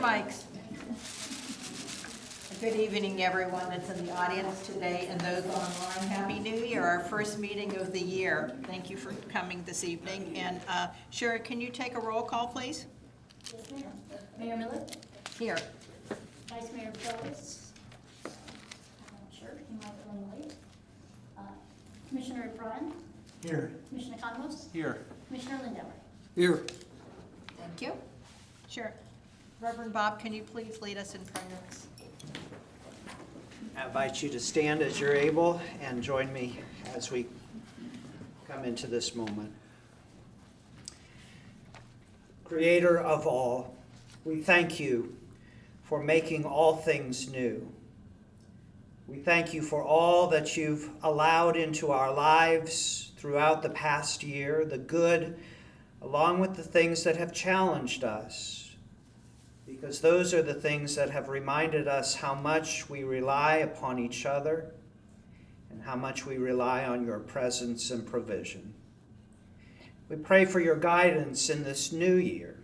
mics. Good evening, everyone that's in the audience today and those online. Happy New Year, our first meeting of the year. Thank you for coming this evening. And Sherry, can you take a roll call, please? Yes, ma'am. Mayor Miller? Here. Vice Mayor Phillips? Sure, he might have been late. Commissioner Bryan? Here. Commissioner Economos? Here. Commissioner Lindauer? Here. Thank you. Sure. Reverend Bob, can you please lead us in prayers? I invite you to stand as you're able and join me as we come into this moment. Creator of all, we thank you for making all things new. We thank you for all that you've allowed into our lives throughout the past year, the good, along with the things that have challenged us. Because those are the things that have reminded us how much we rely upon each other and how much we rely on your presence and provision. We pray for your guidance in this new year.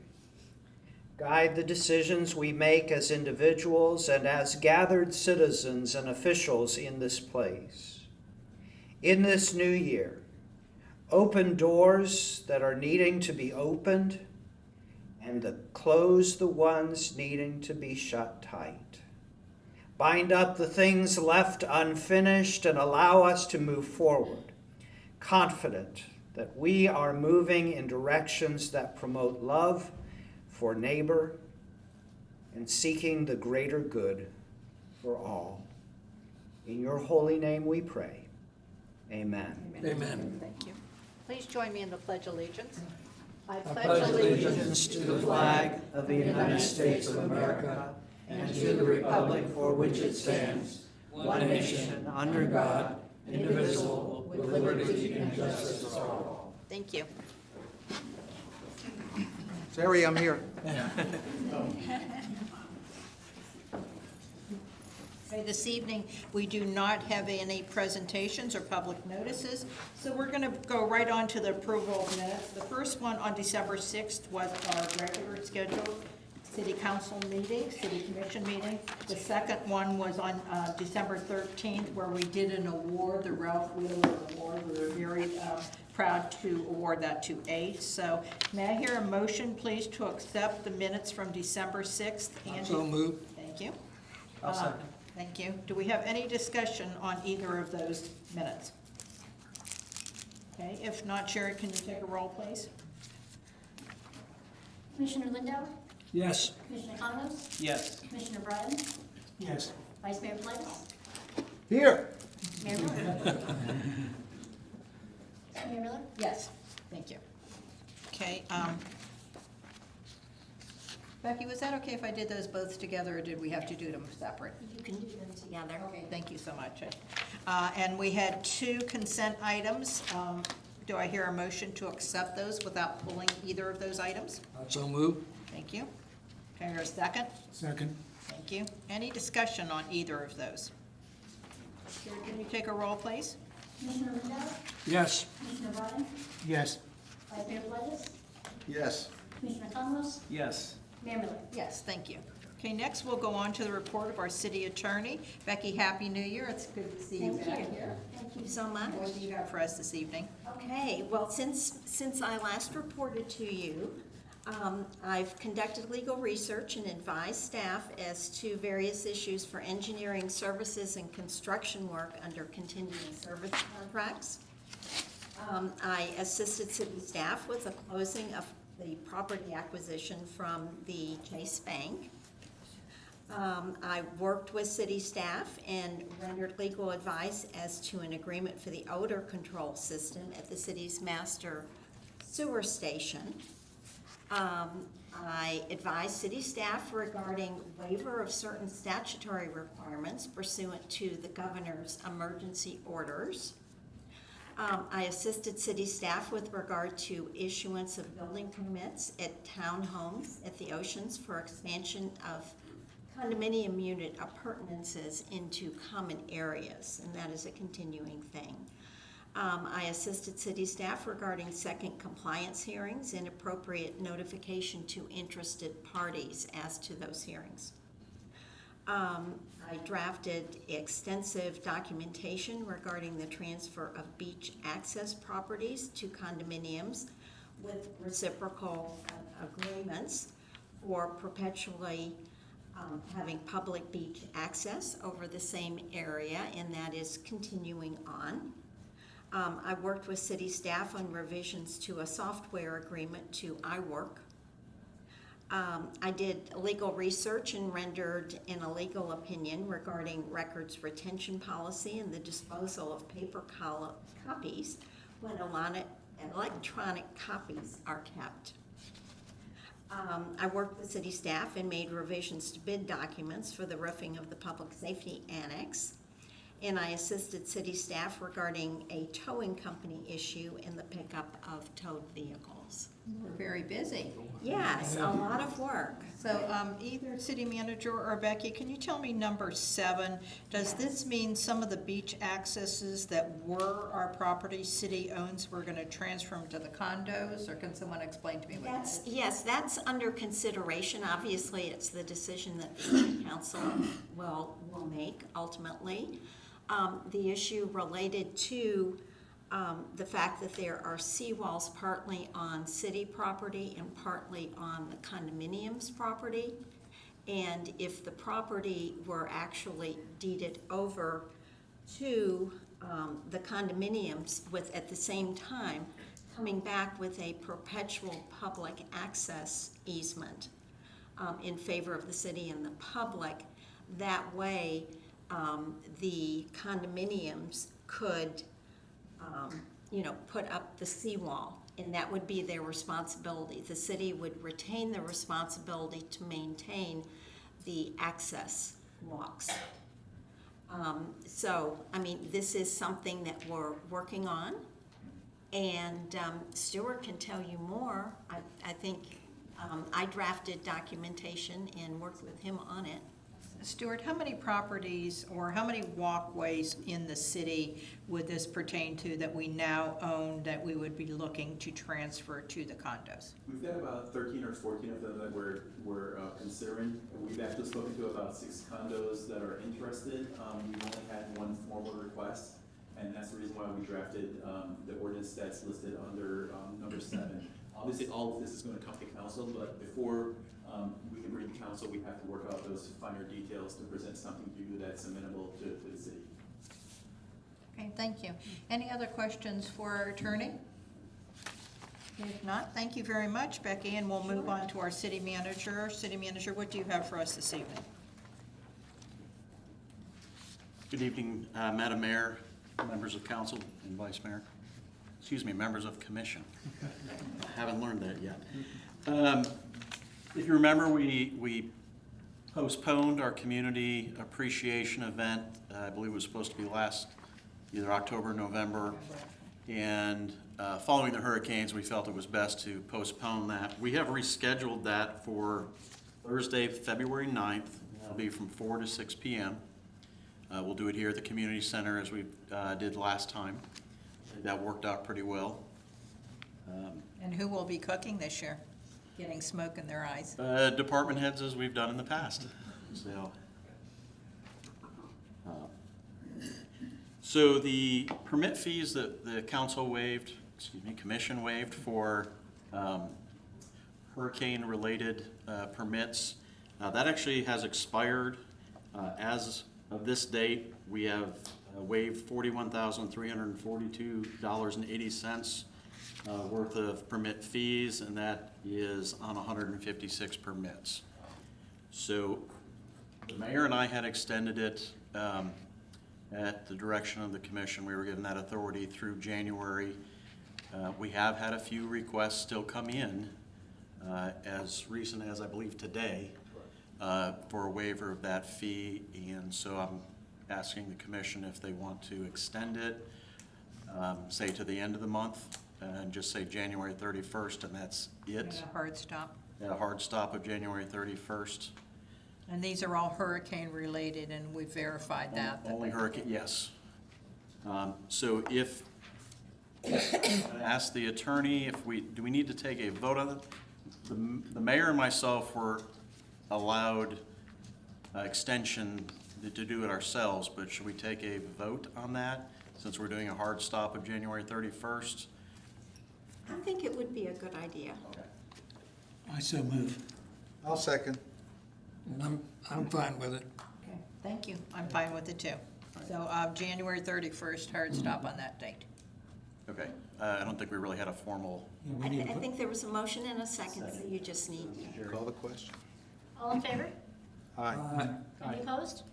Guide the decisions we make as individuals and as gathered citizens and officials in this place. In this new year, open doors that are needing to be opened and close the ones needing to be shut tight. Bind up the things left unfinished and allow us to move forward, confident that we are moving in directions that promote love for neighbor and seeking the greater good for all. In your holy name we pray. Amen. Amen. Thank you. Please join me in the Pledge of Allegiance. I pledge allegiance to the flag of the United States of America and to the republic for which it stands, one nation, under God, indivisible, with liberty and justice for all. Thank you. Sherry, I'm here. Okay, this evening, we do not have any presentations or public notices, so we're going to go right on to the approval of minutes. The first one on December 6th was our regular scheduled city council meeting, city commission meeting. The second one was on December 13th, where we did an award, the Ralph Wheeler Award. We were very proud to award that to ACE. So may I hear a motion, please, to accept the minutes from December 6th? Andy? So moved. Thank you. I'll second. Thank you. Do we have any discussion on either of those minutes? Okay, if not, Sherry, can you take a roll, please? Commissioner Lindauer? Yes. Commissioner Economos? Yes. Commissioner Bryan? Yes. Vice Mayor Phillips? Here. Mayor Miller? Mayor Miller? Yes. Thank you. Okay, Becky, was that okay if I did those both together, or did we have to do them separate? You can do them together. Okay, thank you so much. And we had two consent items. Do I hear a motion to accept those without pulling either of those items? So moved. Thank you. Can I hear a second? Second. Thank you. Any discussion on either of those? Sherry, can you take a roll, please? Commissioner Lindauer? Yes. Commissioner Bryan? Yes. Vice Mayor Phillips? Yes. Commissioner Economos? Yes. Mayor Miller? Yes, thank you. Okay, next we'll go on to the report of our city attorney. Becky, Happy New Year. It's good to see you Thank back you. here. Thank you so much. What do you have for us this evening? Okay, well, since I last reported to you, I've conducted legal research and advised staff as to various issues for engineering services and construction work under continuing service contracts. I assisted city staff with the closing of the property acquisition from the Chase Bank. I worked with city staff and rendered legal advice as to an agreement for the odor control system at the city's master sewer station. I advised city staff regarding waiver of certain statutory requirements pursuant to the governor's emergency orders. I assisted city staff with regard to issuance of building permits at townhomes at the Oceans for expansion of condominium unit appurtenances into common areas, and that is a continuing thing. I assisted city staff regarding second compliance hearings and appropriate notification to interested parties as to those hearings. I drafted extensive documentation regarding the transfer of beach access properties to condominiums with reciprocal agreements for perpetually having public beach access over the same area, and that is continuing on. I worked with city staff on revisions to a software agreement to iWork. I did legal research and rendered an illegal opinion regarding records retention policy and the disposal of paper copies when electronic copies are kept. I worked with city staff and made revisions to bid documents for the roofing of the public safety annex. And I assisted city staff regarding a towing company issue in the pickup of towed vehicles. We're very busy. Yes, a lot of work. So either city manager or Becky, can you tell me number 7? Does this mean some of the beach accesses that were our property city owns, we're going to transfer them to the condos? Or can someone explain to me what that is? Yes, that's under consideration. Obviously, it's the decision that the city council will make ultimately. The issue related to the fact that there are seawalls partly on city property and partly on the condominiums property. And if the property were actually deeded over to the condominiums with, at the same time, coming back with a perpetual public access easement in favor of the city and the public, that way the condominiums could put up the seawall, and that would be their responsibility. The city would retain the responsibility to maintain the access walks. So, I mean, this is something that we're working on, and Stuart can tell you more. I think I drafted documentation and worked with him on it. Stuart, how many properties or how many walkways in the city would this pertain to that we now own that we would be looking to transfer to the condos? We've got about 13 or 14 of them that we're considering. We've actually spoken to about 6 condos that are interested. We've only had one formal request, and that's the reason why we drafted the ordinance that's listed under number 7. Obviously, all of this is going to come to council, but before we can bring to council, we have to work out those finer details to present something to you that's amenable to the city. Okay, thank you. Any other questions for our attorney? If not, thank you very much, Becky, and we'll move on to our city manager. City manager, what do you have for us this evening? Good evening, Madam Mayor, members of council, and Vice Mayor. Excuse me, members of commission. I haven't learned that yet. If you remember, we postponed our community appreciation event. I believe it was supposed to be last either October or November. And following the hurricanes, we felt it was best to postpone that. We have rescheduled that for Thursday, February 9th. It'll be from 4 to 6 p.m. We'll do it here at the community center as we did last time. That worked out pretty well. And who will be cooking this year? Getting smoke in their eyes. Department heads, as we've done in the past. So the permit fees that the council waived, commission waived for hurricane-related permits, that actually has expired. As of this date, we have waived $41,342.80 worth of permit fees, and that is on 156 permits. So the mayor and I had extended it at the direction of the commission. We were given that authority through January. We have had a few requests still come in as recent as I believe today for a waiver of that fee, and so I'm asking the commission if they want to extend it, say to the end of the month, and just say January 31st, and that's it. And a hard stop. A hard stop of January 31st. And these are all hurricane related, and we verified that. Only hurricane, yes. So if Ask the attorney if do we need to take a vote on it? The mayor and myself were allowed extension to do it ourselves, but should we take a vote on that since we're doing a hard stop of January 31st? I think it would be a good idea. I so move. I'll second. And I'm fine with it. Okay, thank you. I'm fine with it too. So, January 31st, hard stop on that date. Okay, I don't think we really had a formal, I think there was a motion and a second, so you just need. Call the question. All in favor? Aye. Any opposed?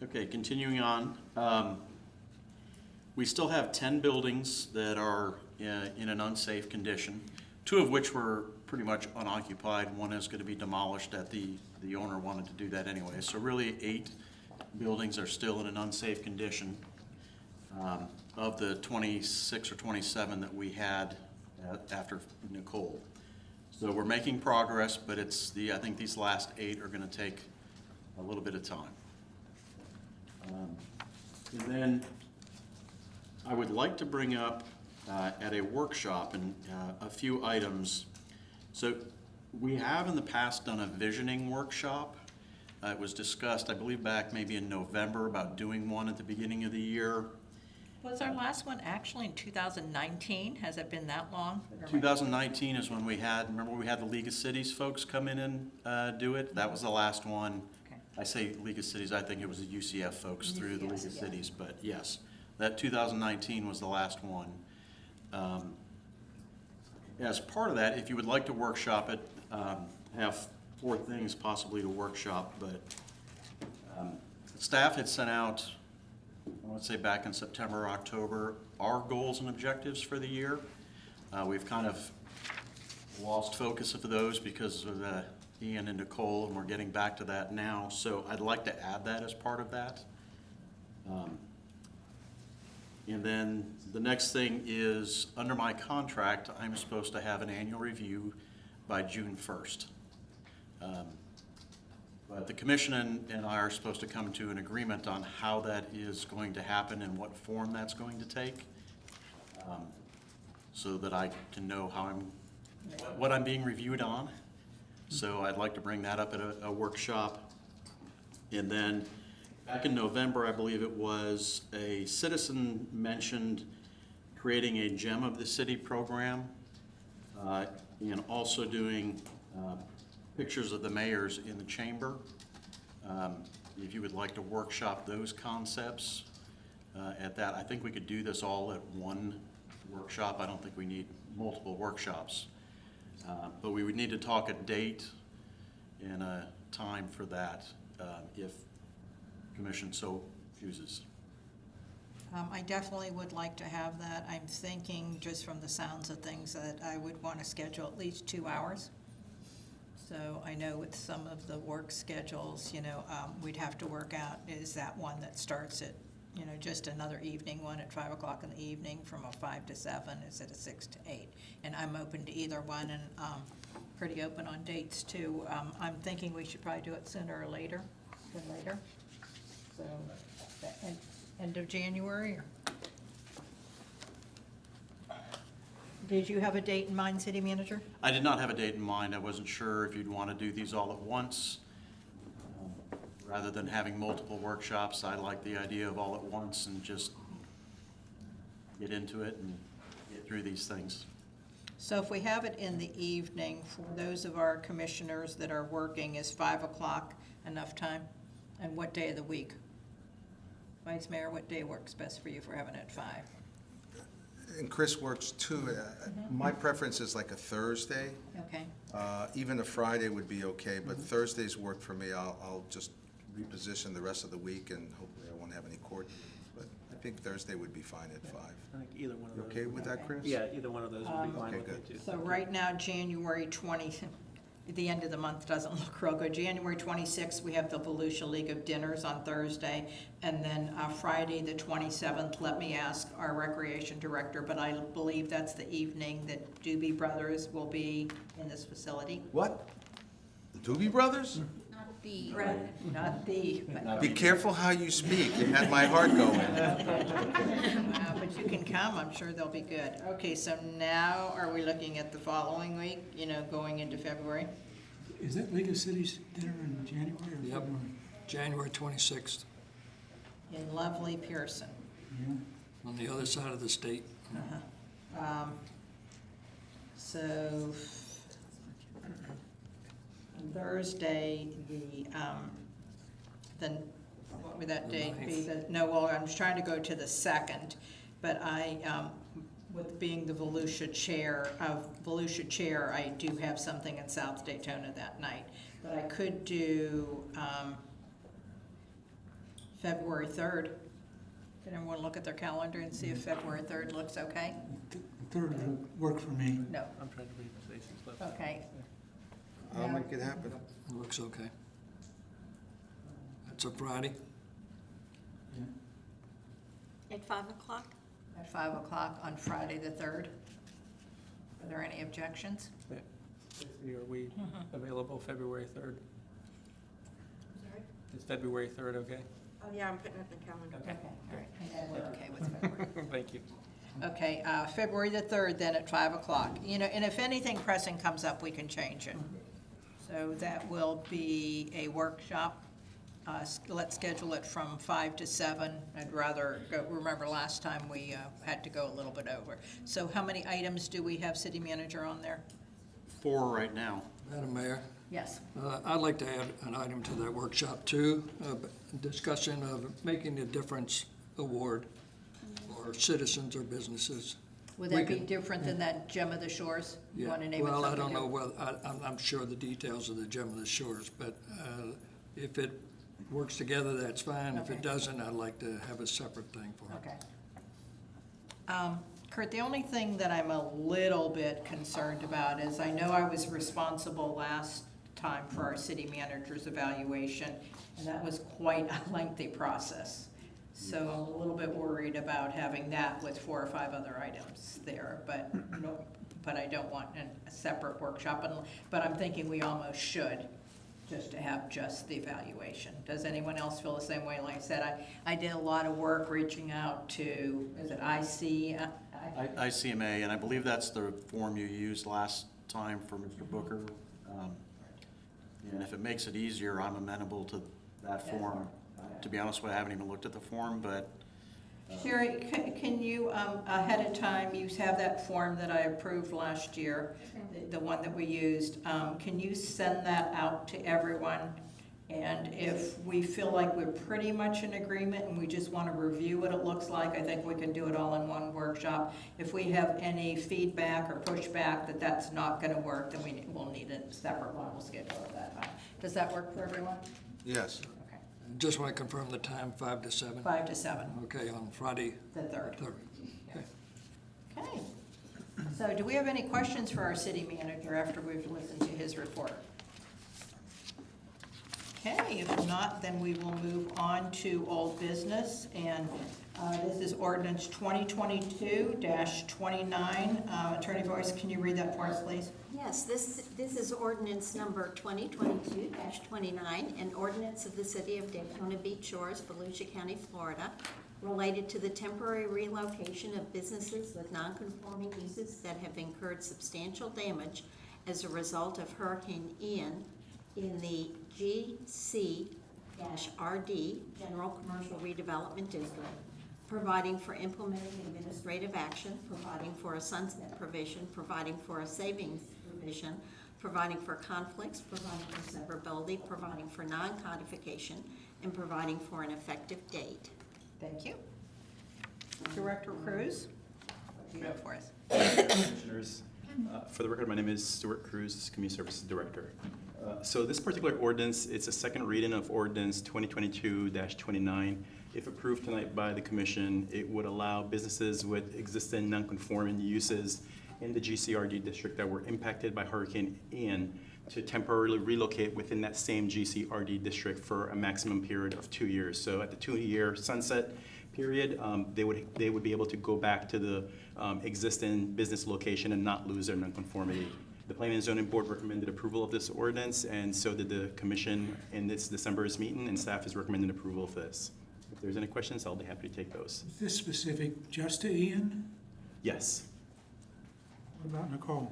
okay, continuing on. We still have 10 buildings that are in an unsafe condition, 2 of which were pretty much unoccupied. One is going to be demolished that the owner wanted to do that anyway. So really 8 buildings are still in an unsafe condition of the 26 or 27 that we had after Nicole. So we're making progress, but I think these last 8 are going to take a little bit of time. And then I would like to bring up at a workshop and a few items. So we have in the past done a visioning workshop. It was discussed, I believe, back maybe in November about doing one at the beginning of the year. Was our last one actually in 2019? Has it been that long? 2019 is when remember we had the League of Cities folks come in and do it? That was the last one. Okay. I say League of Cities, I think it was the UCF folks through the League of Yeah. Cities, but yes, that 2019 was the last one. As part of that, if you would like to workshop it, have 4 things possibly to workshop, but staff had sent out, I want to say back in September or October, our goals and objectives for the year. We've kind of lost focus of those because of Ian and Nicole, and we're getting back to that now. So I'd like to add that as part of that. And then the next thing is, under my contract, I'm supposed to have an annual review by June 1st. But the commission and I are supposed to come to an agreement on how that is going to happen and what form that's going to take, so that I can know what I'm being reviewed on. So I'd like to bring that up at a workshop. And then back in November, I believe it was, a citizen mentioned creating a Gem of the City program, and also doing pictures of the mayors in the chamber. If you would like to workshop those concepts at that, I think we could do this all at one workshop. I don't think we need multiple workshops. But we would need to talk a date and a time for that if commission so chooses. I definitely would like to have that. I'm thinking, just from the sounds of things, that I would want to schedule at least 2 hours. So I know with some of the work schedules, we'd have to work out, is that one that starts at, just another evening one at 5 o'clock in the evening from a 5 to 7, is it a 6 to 8? And I'm open to either one, and pretty open on dates too. I'm thinking we should probably do it sooner or later than later. So, the end of January, or? Did you have a date in mind, City Manager? I did not have a date in mind. I wasn't sure if you'd want to do these all at once. Rather than having multiple workshops, I like the idea of all at once and just get into it and get through these things. So if we have it in the evening, for those of our commissioners that are working, is 5 o'clock enough time? And what day of the week? Vice Mayor, what day works best for you for having it at 5? And Chris works too. My preference is like a Thursday. Okay, Even a Friday would be okay, but Thursdays work for me. I'll just reposition the rest of the week, and hopefully I won't have any court meetings. But I think Thursday would be fine at 5. I think either one of You those. okay with that, Chris? Yeah, either one of those would be fine Okay, with me good. too. so right now, January 20, the end of the month doesn't look real good. January 26th, we have the Volusia League of Dinners on Thursday, and then Friday, the 27th, let me ask our Recreation Director, but I believe that's the evening that Doobie Brothers will be in this facility. What? The Doobie Brothers? Not Not the, but, Be careful how you speak. You had my heart going. but you can come, I'm sure they'll be good. Okay, so now are we looking at the following week, going into February? Is that League of Cities dinner in January or Yep. February? January 26th, In lovely Pearson. on the other side of the state. So on Thursday, then what would that date be? Well, I'm trying to go to the 2nd, but with being the Volusia chair, I do have something in South Daytona that night. But I could do February 3rd. Can everyone look at their calendar and see if February 3rd looks okay? The third would work for me. No. I'm trying to read Stacy's lips. Okay. I'll make it happen. It looks okay. That's a Friday. At 5 o'clock? At 5 o'clock on Friday the 3rd. Are there any objections? Are we available February 3rd? Is February 3rd okay? Oh, yeah, I'm putting it in the calendar. Okay. All right, and then we're okay with February. Thank you. Okay, February the 3rd, then at 5 o'clock. And if anything pressing comes up, we can change it. So that will be a workshop. Let's schedule it from 5 to 7. I'd rather go, remember last time we had to go a little bit over. So how many items do we have, City Manager, on there? 4 right now. Madam Mayor, Yes. I'd like to add an item to that workshop too, discussion of making a difference award for citizens or businesses. Would We that be could- different than that Gem of the Shores? You Yeah. want to name it Well, I something don't know different? whether, I'm sure the details of the Gem of the Shores, but if it works together, that's fine. If Okay. it doesn't, I'd like to have a separate thing for it. Okay. Kurt, the only thing that I'm a little bit concerned about is I know I was responsible last time for our city manager's evaluation, and that was quite a lengthy process. So I'm a little bit worried about having that with 4 or 5 other items there, but I don't want a separate workshop. But I'm thinking we almost should, just to have just the evaluation. Does anyone else feel the same way? Like I said, I did a lot of work reaching out to, is it ICMA, and I believe that's the form you used last time for Mr. Booker. And if it makes it easier, I'm amenable to that form. To be honest with you, I haven't even looked at the form, but Sherry, can you, ahead of time, you have that form that I approved last year, the one that we used, can you send that out to everyone? And if we feel like we're pretty much in agreement and we just want to review what it looks like, I think we can do it all in one workshop. If we have any feedback or pushback that that's not going to work, then we'll need a separate one, we'll schedule it that time. Does that work for everyone? Yes. Okay, Just want to confirm the time, 5 to 7? 5 to 7, Okay, on Friday, the 3rd. 3rd. Okay. Okay. So do we have any questions for our city manager after we've listened to his report? Okay, if not, then we will move on to old business, and this is ordinance 2022-29. Attorney Boyce, can you read that for us, please? Yes, this is ordinance number 2022-29, an ordinance of the City of Daytona Beach Shores, Volusia County, Florida, related to the temporary relocation of businesses with nonconforming uses that have incurred substantial damage as a result of Hurricane Ian in the GC-RD, General Commercial Redevelopment District, providing for implementing administrative action, providing for a sunset provision, providing for a savings provision, providing for conflicts, providing for severability, providing for non-codification, and providing for an effective date. Thank you. Director Cruz, what do you have for us? Commissioners, for the record, my name is Stuart Cruz, Community Services Director. So this particular ordinance, it's a second reading of ordinance 2022-29. If approved tonight by the commission, it would allow businesses with existing non-conforming uses in the GCRD district that were impacted by Hurricane Ian to temporarily relocate within that same GCRD district for a maximum period of 2 years. So at the 2-year sunset period, they would be able to go back to the existing business location and not lose their nonconformity The Planning and Zoning Board recommended approval of this ordinance, and so did the commission in this December's meeting, and staff is recommending approval of this. If there's any questions, I'll be happy to take those. Is this specific just to Ian? Yes. What about Nicole?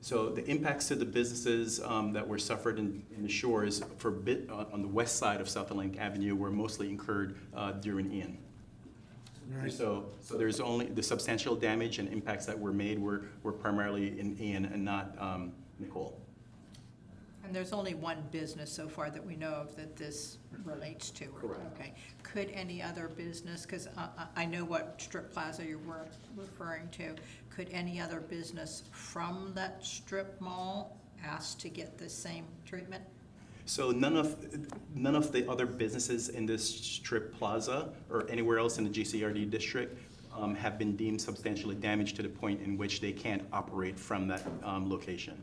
So the impacts to the businesses that were suffered in the shores on the west side of South Atlantic Avenue were mostly incurred during Ian. Right. So there's only the substantial damage and impacts that were made were primarily in Ian and not Nicole. And there's only one business so far that we know of that this relates to. Correct. Okay. Could any other business, because I know what strip plaza you were referring to, could any other business from that strip mall ask to get the same treatment? So none of the other businesses in this strip plaza or anywhere else in the GCRD district have been deemed substantially damaged to the point in which they can't operate from that location.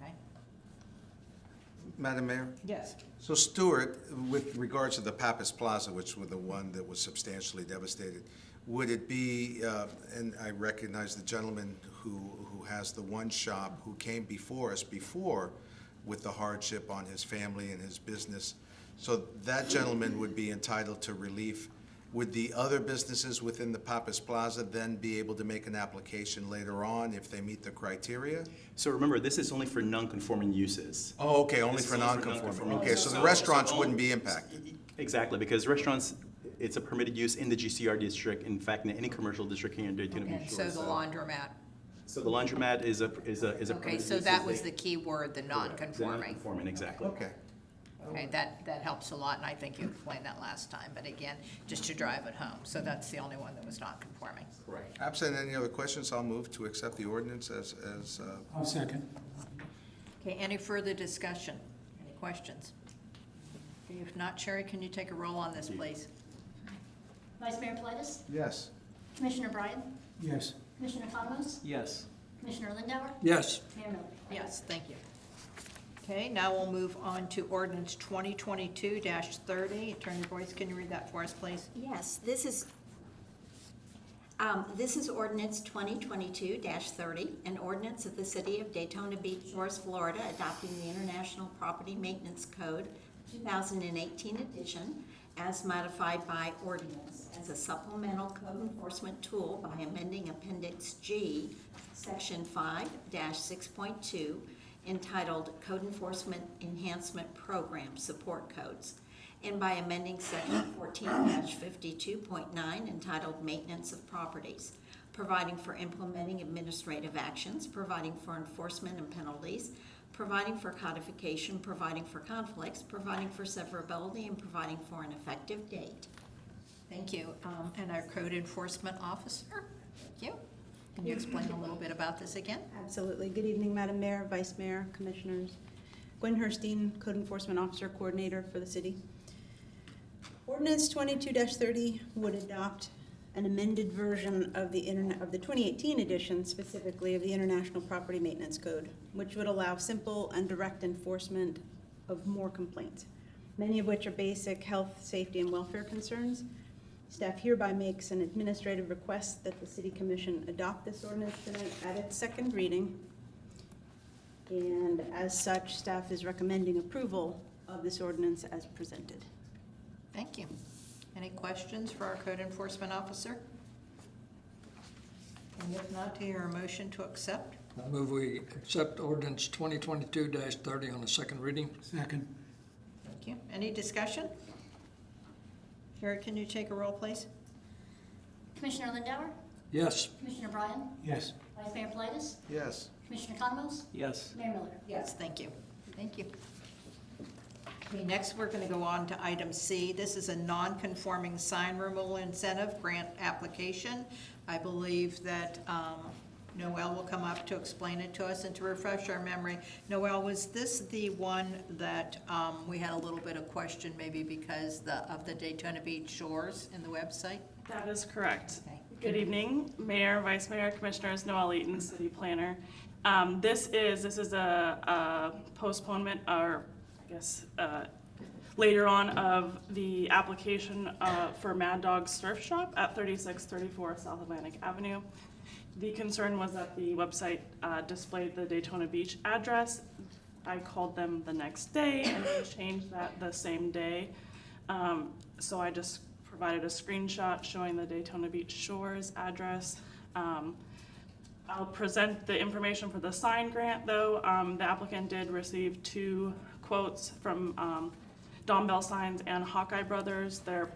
Okay. Madam Mayor? Yes. So Stuart, with regards to the Pappas Plaza, which was the one that was substantially devastated, would it be, and I recognize the gentleman who has the one shop who came before us before with the hardship on his family and his business, so that gentleman would be entitled to relief. Would the other businesses within the Pappas Plaza then be able to make an application later on if they meet the criteria? So remember, this is only for non-conforming uses. Oh, okay, only This is for non-conforming. non-conforming. Okay, so the restaurants wouldn't be impacted. Exactly, because restaurants, it's a permitted use in the GCR district, in fact, in any commercial district here in Daytona Beach. And so the laundromat. So the laundromat is a Okay, permitted so use. that was the key word, the The non-conforming. non-conforming, exactly. Okay. Okay, that helps a lot, and I think you explained that last time, but again, just to drive it home. So that's the only one that was not conforming. Correct. Absent any other questions, I'll move to accept the ordinance as I'll second. Okay, any further discussion? Any questions? Okay, if not, Sherry, can you take a roll on this, please? Vice Mayor Politis, yes. Commissioner Bryan, Yes. Commissioner Economos, Yes. Commissioner Lindauer, Yes. Mayor Miller. Yes, thank you. Okay, now we'll move on to ordinance 2022-30. Attorney Boyce, can you read that for us, please? Yes, this is ordinance 2022-30, an ordinance of the City of Daytona Beach Shores, Florida, adopting the International Property Maintenance Code 2018 edition as modified by ordinance as a supplemental code enforcement tool by amending Appendix G, Section 5-6.2, entitled Code Enforcement Enhancement Program Support Codes, and by amending Section 14-52.9 entitled Maintenance of Properties, providing for implementing administrative actions, providing for enforcement and penalties, providing for codification, providing for conflicts, providing for severability, and providing for an effective date. Thank you. And our code enforcement officer, thank you. Can you explain a little bit about this again? Absolutely. Good evening, Madam Mayor, Vice Mayor, Commissioners. Gwen Herstein, Code Enforcement Officer Coordinator for the city. Ordinance 22-30 would adopt an amended version of the 2018 edition, specifically of the International Property Maintenance Code, which would allow simple and direct enforcement of more complaints, many of which are basic health, safety, and welfare concerns. Staff hereby makes an administrative request that the City Commission adopt this ordinance tonight at its second reading. And as such, staff is recommending approval of this ordinance as presented. Thank you. Any questions for our code enforcement officer? And if not, do you hear a motion to accept? I move we accept ordinance 2022-30 on the second reading. Second. Thank you. Any discussion? Sherry, can you take a roll, please? Commissioner Lindauer, Yes. Commissioner Bryan, Yes. Vice Mayor Politis, Yes. Commissioner Economos, Yes. Mayor Miller. Yes, thank you. Thank you. Okay, next we're going to go on to item C. This is a non-conforming sign removal incentive grant application. I believe that Noel will come up to explain it to us and to refresh our memory. Noel, was this the one that we had a little bit of question maybe because of the Daytona Beach Shores in the website? That is correct. Okay. Good evening, Mayor, Vice Mayor, Commissioners, Noel Eaton, City Planner. This is a postponement, or I guess later on, of the application for Mad Dog Surf Shop at 3634 South Atlantic Avenue. The concern was that the website displayed the Daytona Beach address. I called them the next day and they changed that the same day. So I just provided a screenshot showing the Daytona Beach Shores address. I'll present the information for the sign grant though. The applicant did receive 2 quotes from Don Bell Signs and Hawkeye Brothers. Their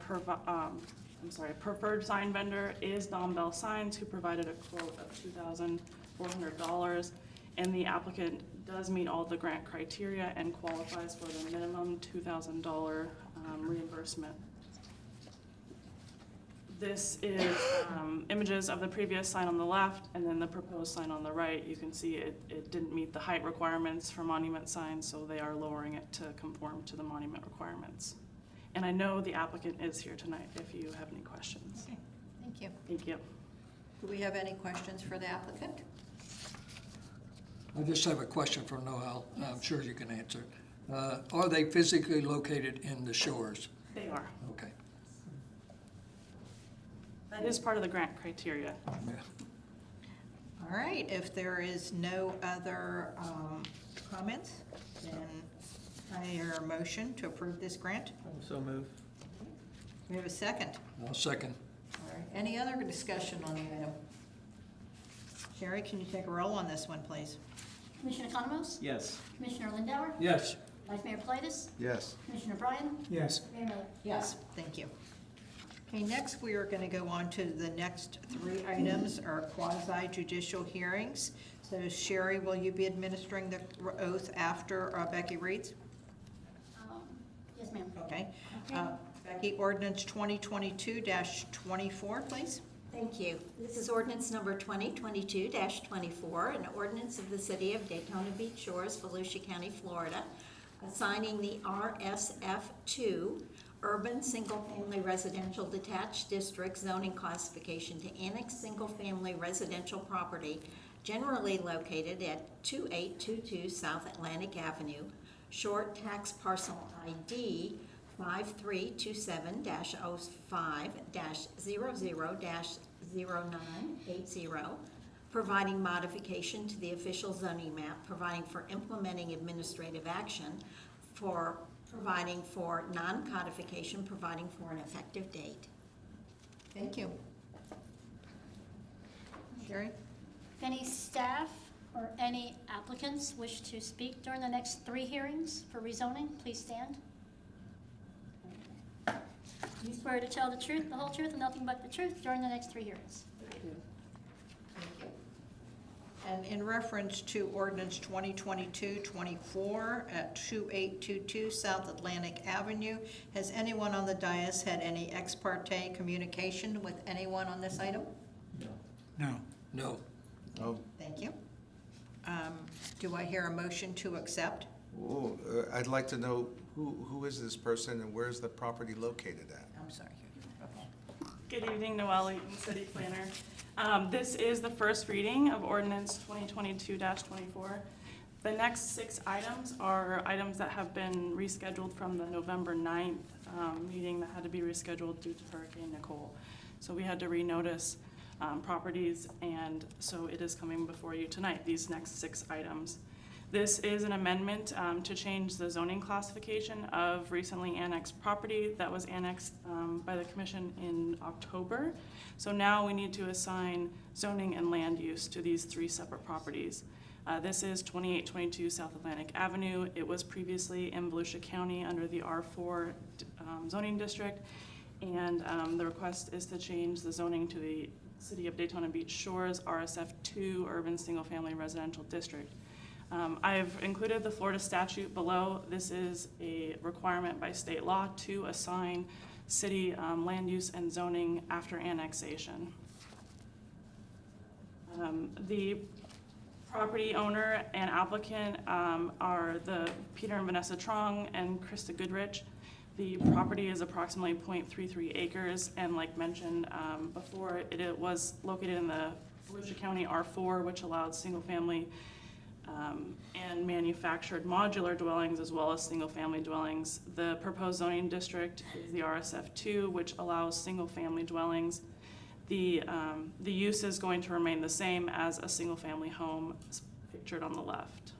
preferred sign vendor is Don Bell Signs, who provided a quote of $2,400. And the applicant does meet all the grant criteria and qualifies for the minimum $2,000 reimbursement. This is images of the previous sign on the left and then the proposed sign on the right. You can see it didn't meet the height requirements for monument signs, so they are lowering it to conform to the monument requirements. And I know the applicant is here tonight if you have any questions. Okay, thank you. Thank you. Do we have any questions for the applicant? I just have a question for Noel. I'm sure you can answer. Are they physically located in the shores? They are. Okay. That is part of the grant criteria. Yeah. All right, if there is no other comments, then I hear a motion to approve this grant. So move. We have a second. I'll second. All right, any other discussion on the item? Sherry, can you take a roll on this one, please? Commissioner Economos? Yes. Commissioner Lindauer? Yes. Vice Mayor Politis? Yes. Commissioner Bryan? Yes. Mayor Miller? Yes. Thank you. Okay, next we are going to go on to the next 3 items, are quasi judicial hearings. So Sherry, will you be administering the oath after Becky reads? Yes, ma'am. Okay. Becky, ordinance 2022-24, please. Thank you. This is ordinance number 2022-24, an ordinance of the City of Daytona Beach Shores, Volusia County, Florida, assigning the RSF2 Urban Single-Family Residential Detached District zoning classification to annex single-family residential property generally located at 2822 South Atlantic Avenue, short tax parcel ID 5327-05-00-0980, providing modification to the official zoning map, providing for implementing administrative action, for providing for non-codification, providing for an effective date. Thank you. Sherry? If any staff or any applicants wish to speak during the next 3 hearings for rezoning, please stand. You swear to tell the truth, the whole truth, and nothing but the truth during the next 3 hearings. Thank you. And in reference to ordinance 2022-24 at 2822 South Atlantic Avenue, has anyone on the dais had any ex parte communication with anyone on this item? No. No. Oh, Thank you. Do I hear a motion to accept? I'd like to know who is this person and where is the property located at? I'm sorry. Okay. Good evening, Noelle Eaton, City Planner. This is the first reading of ordinance 2022-24. The next 6 items are items that have been rescheduled from the November 9th meeting that had to be rescheduled due to Hurricane Nicole. So we had to renotice properties, and so it is coming before you tonight, these next 6 items. This is an amendment to change the zoning classification of recently annexed property that was annexed by the commission in October. So now we need to assign zoning and land use to these 3 separate properties. This is 2822 South Atlantic Avenue. It was previously in Volusia County under the R4 zoning district, and the request is to change the zoning to the City of Daytona Beach Shores RSF2 Urban Single Family Residential District. I've included the Florida statute below. This is a requirement by state law to assign city land use and zoning after annexation. The property owner and applicant are the Peter and Vanessa Trong and Krista Goodrich. The property is approximately 0.33 acres, and like mentioned before, it was located in the Volusia County R4, which allowed single-family and manufactured modular dwellings as well as single-family dwellings. The proposed zoning district is the RSF2, which allows single-family dwellings. The use is going to remain the same as a single-family home pictured on the left.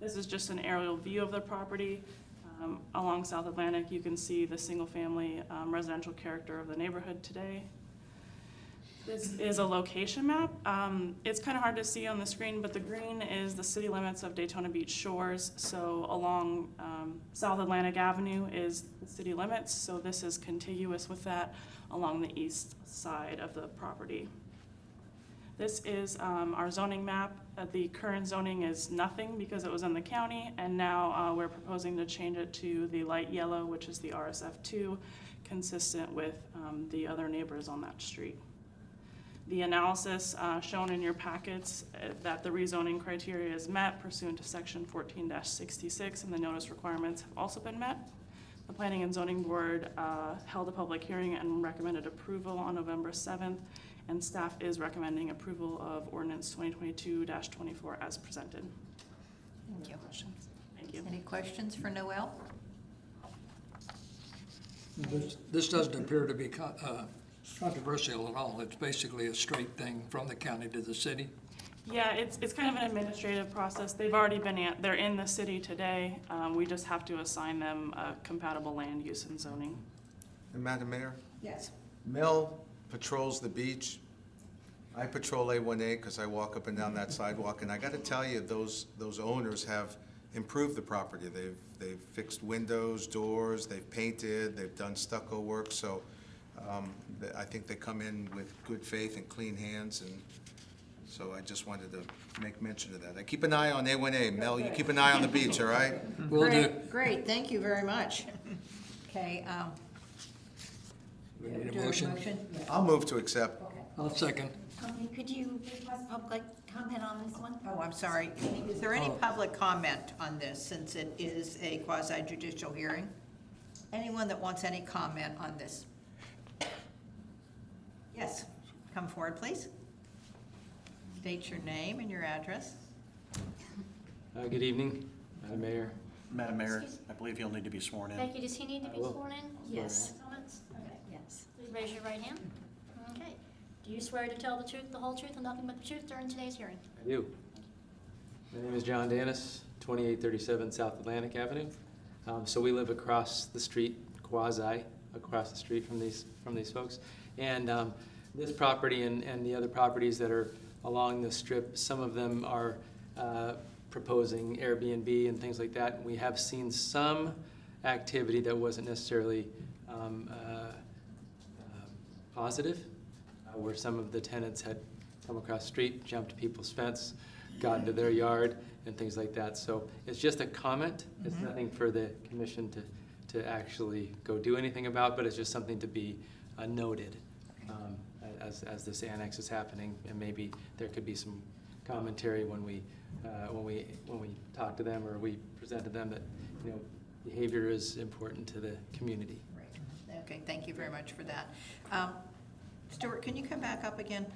This is just an aerial view of the property. Along South Atlantic, you can see the single-family residential character of the neighborhood today. This is a location map. It's kind of hard to see on the screen, but the green is the city limits of Daytona Beach Shores. So along South Atlantic Avenue is the city limits. So this is contiguous with that along the east side of the property. This is our zoning map. The current zoning is nothing because it was in the county, and now we're proposing to change it to the light yellow, which is the RSF2, consistent with the other neighbors on that street. The analysis shown in your packets that the rezoning criteria is met pursuant to section 14-66 and the notice requirements have also been met. The Planning and Zoning Board held a public hearing and recommended approval on November 7th, and staff is recommending approval of ordinance 2022-24 as presented. Thank you. Thank you. Any questions for Noel? This doesn't appear to be controversial at all. It's basically a straight thing from the county to the city. Yeah, it's kind of an administrative process. They've already they're in the city today. We just have to assign them a compatible land use and zoning. And Madam Mayor, Yes. Mel patrols the beach. I patrol A1A because I walk up and down that sidewalk, and I got to tell you, those owners have improved the property. They've fixed windows, doors, they've painted, they've done stucco work, so I think they come in with good faith and clean hands, and so I just wanted to make mention of that. I keep an eye on A1A. Mel, you keep an eye on the beach, all right? Will do. Great, thank you very much. Okay. We need a do motion? I'll move to accept. I'll second. Could you request public comment on this one? Oh, I'm sorry. Is there any public comment on this, since it is a quasi-judicial hearing? Anyone that wants any comment on this? Yes, come forward, please. State your name and your address. Good evening, Madam Mayor. Madam Mayor, I believe you'll need to be sworn in. Thank you. Does he need to be will. sworn in? Yes. Comments? Okay. Yes. Please raise your right hand. Okay. Do you swear to tell the truth, the whole truth, and nothing but the truth during today's hearing? I do. My name is John Danis, 2837 South Atlantic Avenue. So we live across the street, quasi across the street from these folks. And this property and the other properties that are along the strip, some of them are proposing Airbnb and things like that. We have seen some activity that wasn't necessarily positive, where some of the tenants had come across the street, jumped people's fence, got into their yard, and things like that. So it's just a comment. It's nothing for the commission to actually go do anything about, but it's just something to be noted as this annex is happening, and maybe there could be some commentary when we talk to them or we present to them that behavior is important to the community. Right. Okay, thank you very much for that. Stuart, can you come back up again?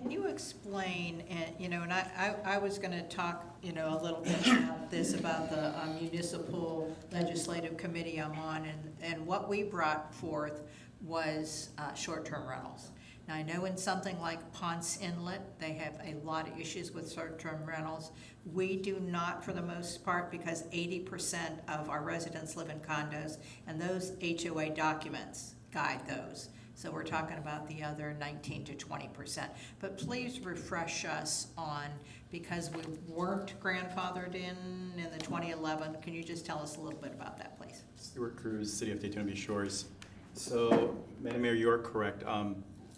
Can you explain, and I was going to talk, a little bit about this, about the municipal legislative committee I'm on, and what we brought forth was short-term rentals. Now, I know in something like Ponce Inlet, they have a lot of issues with short-term rentals. We do not, for the most part, because 80% of our residents live in condos, and those HOA documents guide those. So we're talking about the other 19 to 20%. But please refresh us on, because we weren't grandfathered in the 2011, can you just tell us a little bit about that, please? Stuart Cruz, City of Daytona Beach Shores. So, Madam Mayor, you are correct.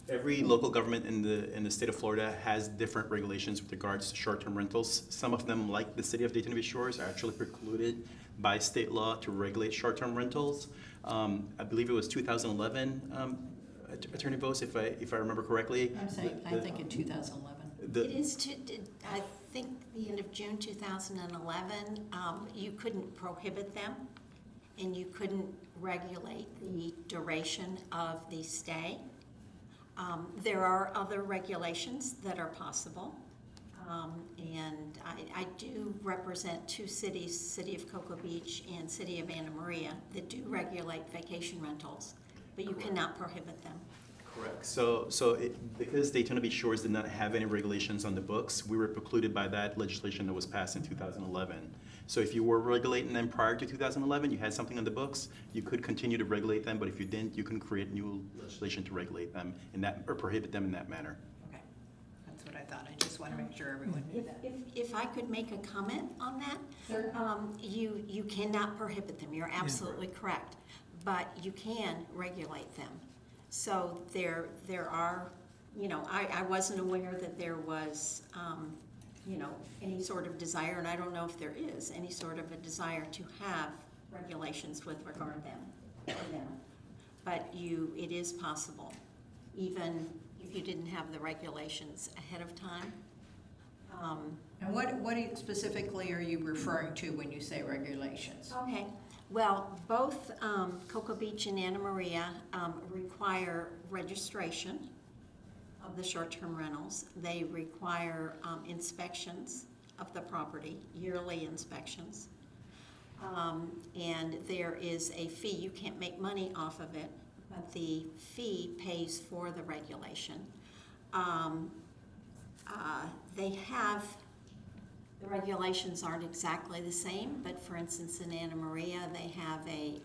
Every local government in the state of Florida has different regulations with regards to short-term rentals. Some of them, like the City of Daytona Beach Shores, are actually precluded by state law to regulate short-term rentals. I believe it was 2011, Attorney Bose, if I remember correctly. I'm saying, I think in 2011. It is, I think the end of June 2011, you couldn't prohibit them, and you couldn't regulate the duration of the stay. There are other regulations that are possible, and I do represent two cities, City of Cocoa Beach and City of Anna Maria, that do regulate vacation rentals, but you cannot prohibit them. Correct. Because Daytona Beach Shores did not have any regulations on the books, we were precluded by that legislation that was passed in 2011. So if you were regulating them prior to 2011, you had something on the books, you could continue to regulate them, but if you didn't, you can create new legislation to regulate them in that, or prohibit them in that manner. Okay, that's what I thought. I just want to make sure everyone knew that. If I could make a comment on that? You cannot prohibit them, you're absolutely correct, but you can regulate them. So there are, I wasn't aware that there was, any sort of desire, and I don't know if there is any sort of a desire to have regulations with regard to them. But it is possible, even if you didn't have the regulations ahead of time. And what specifically are you referring to when you say regulations? Okay, well, both Cocoa Beach and Anna Maria require registration of the short-term rentals. They require inspections of the property, yearly inspections. And there is a fee. You can't make money off of it, but the fee pays for the regulation. The regulations aren't exactly the same, but for instance, in Anna Maria, they have a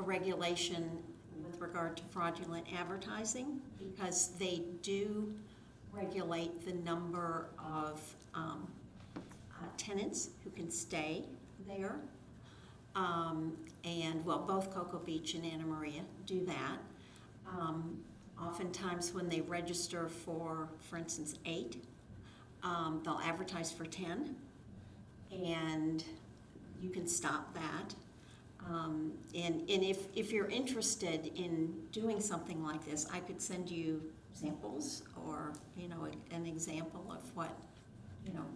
regulation with regard to fraudulent advertising, because they do regulate the number of tenants who can stay there. Both Cocoa Beach and Anna Maria do that. Oftentimes when they register for instance, 8, they'll advertise for 10, and you can stop that. And if you're interested in doing something like this, I could send you samples or, an example of what,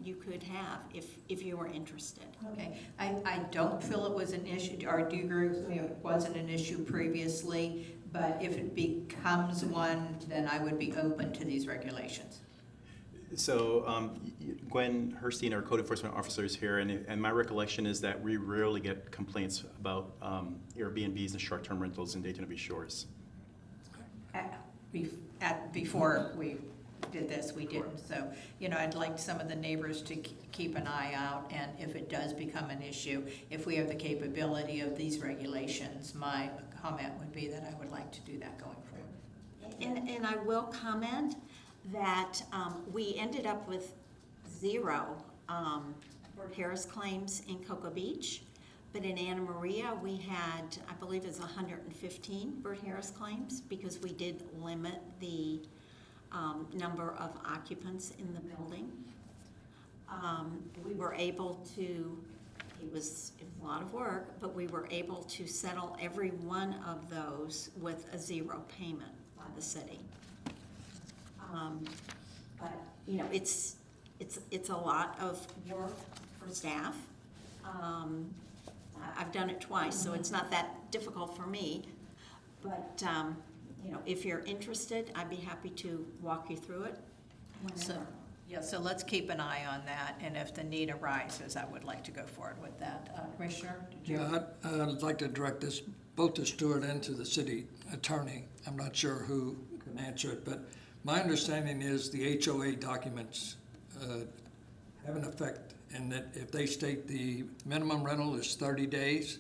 you could have if you were interested. Okay, I don't feel it was an issue, or do you agree with me, it wasn't an issue previously, but if it becomes one, then I would be open to these regulations. So Gwen Herstein, our code enforcement officer, is here, and my recollection is that we rarely get complaints about Airbnbs and short-term rentals in Daytona Beach Shores. Before we did this, we didn't. So, I'd like some of the neighbors to keep an eye out, and if it does become an issue, if we have the capability of these regulations, my comment would be that I would like to do that going forward. And I will comment that we ended up with 0 Bert Harris claims in Cocoa Beach, but in Anna Maria we had, I believe it was 115 Bert Harris claims, because we did limit the number of occupants in the building. We were able to, it was a lot of work, but we were able to settle every one of those with a 0 payment by the city. But it's a lot of work for staff. I've done it twice, so it's not that difficult for me. But if you're interested, I'd be happy to walk you through it. So let's keep an eye on that, and if the need arises, I would like to go forward with that. Commissioner, did you? Yeah, I'd like to direct this both to Stuart and to the city attorney. I'm not sure who can answer it, but my understanding is the HOA documents have an effect, and that if they state the minimum rental is 30 days,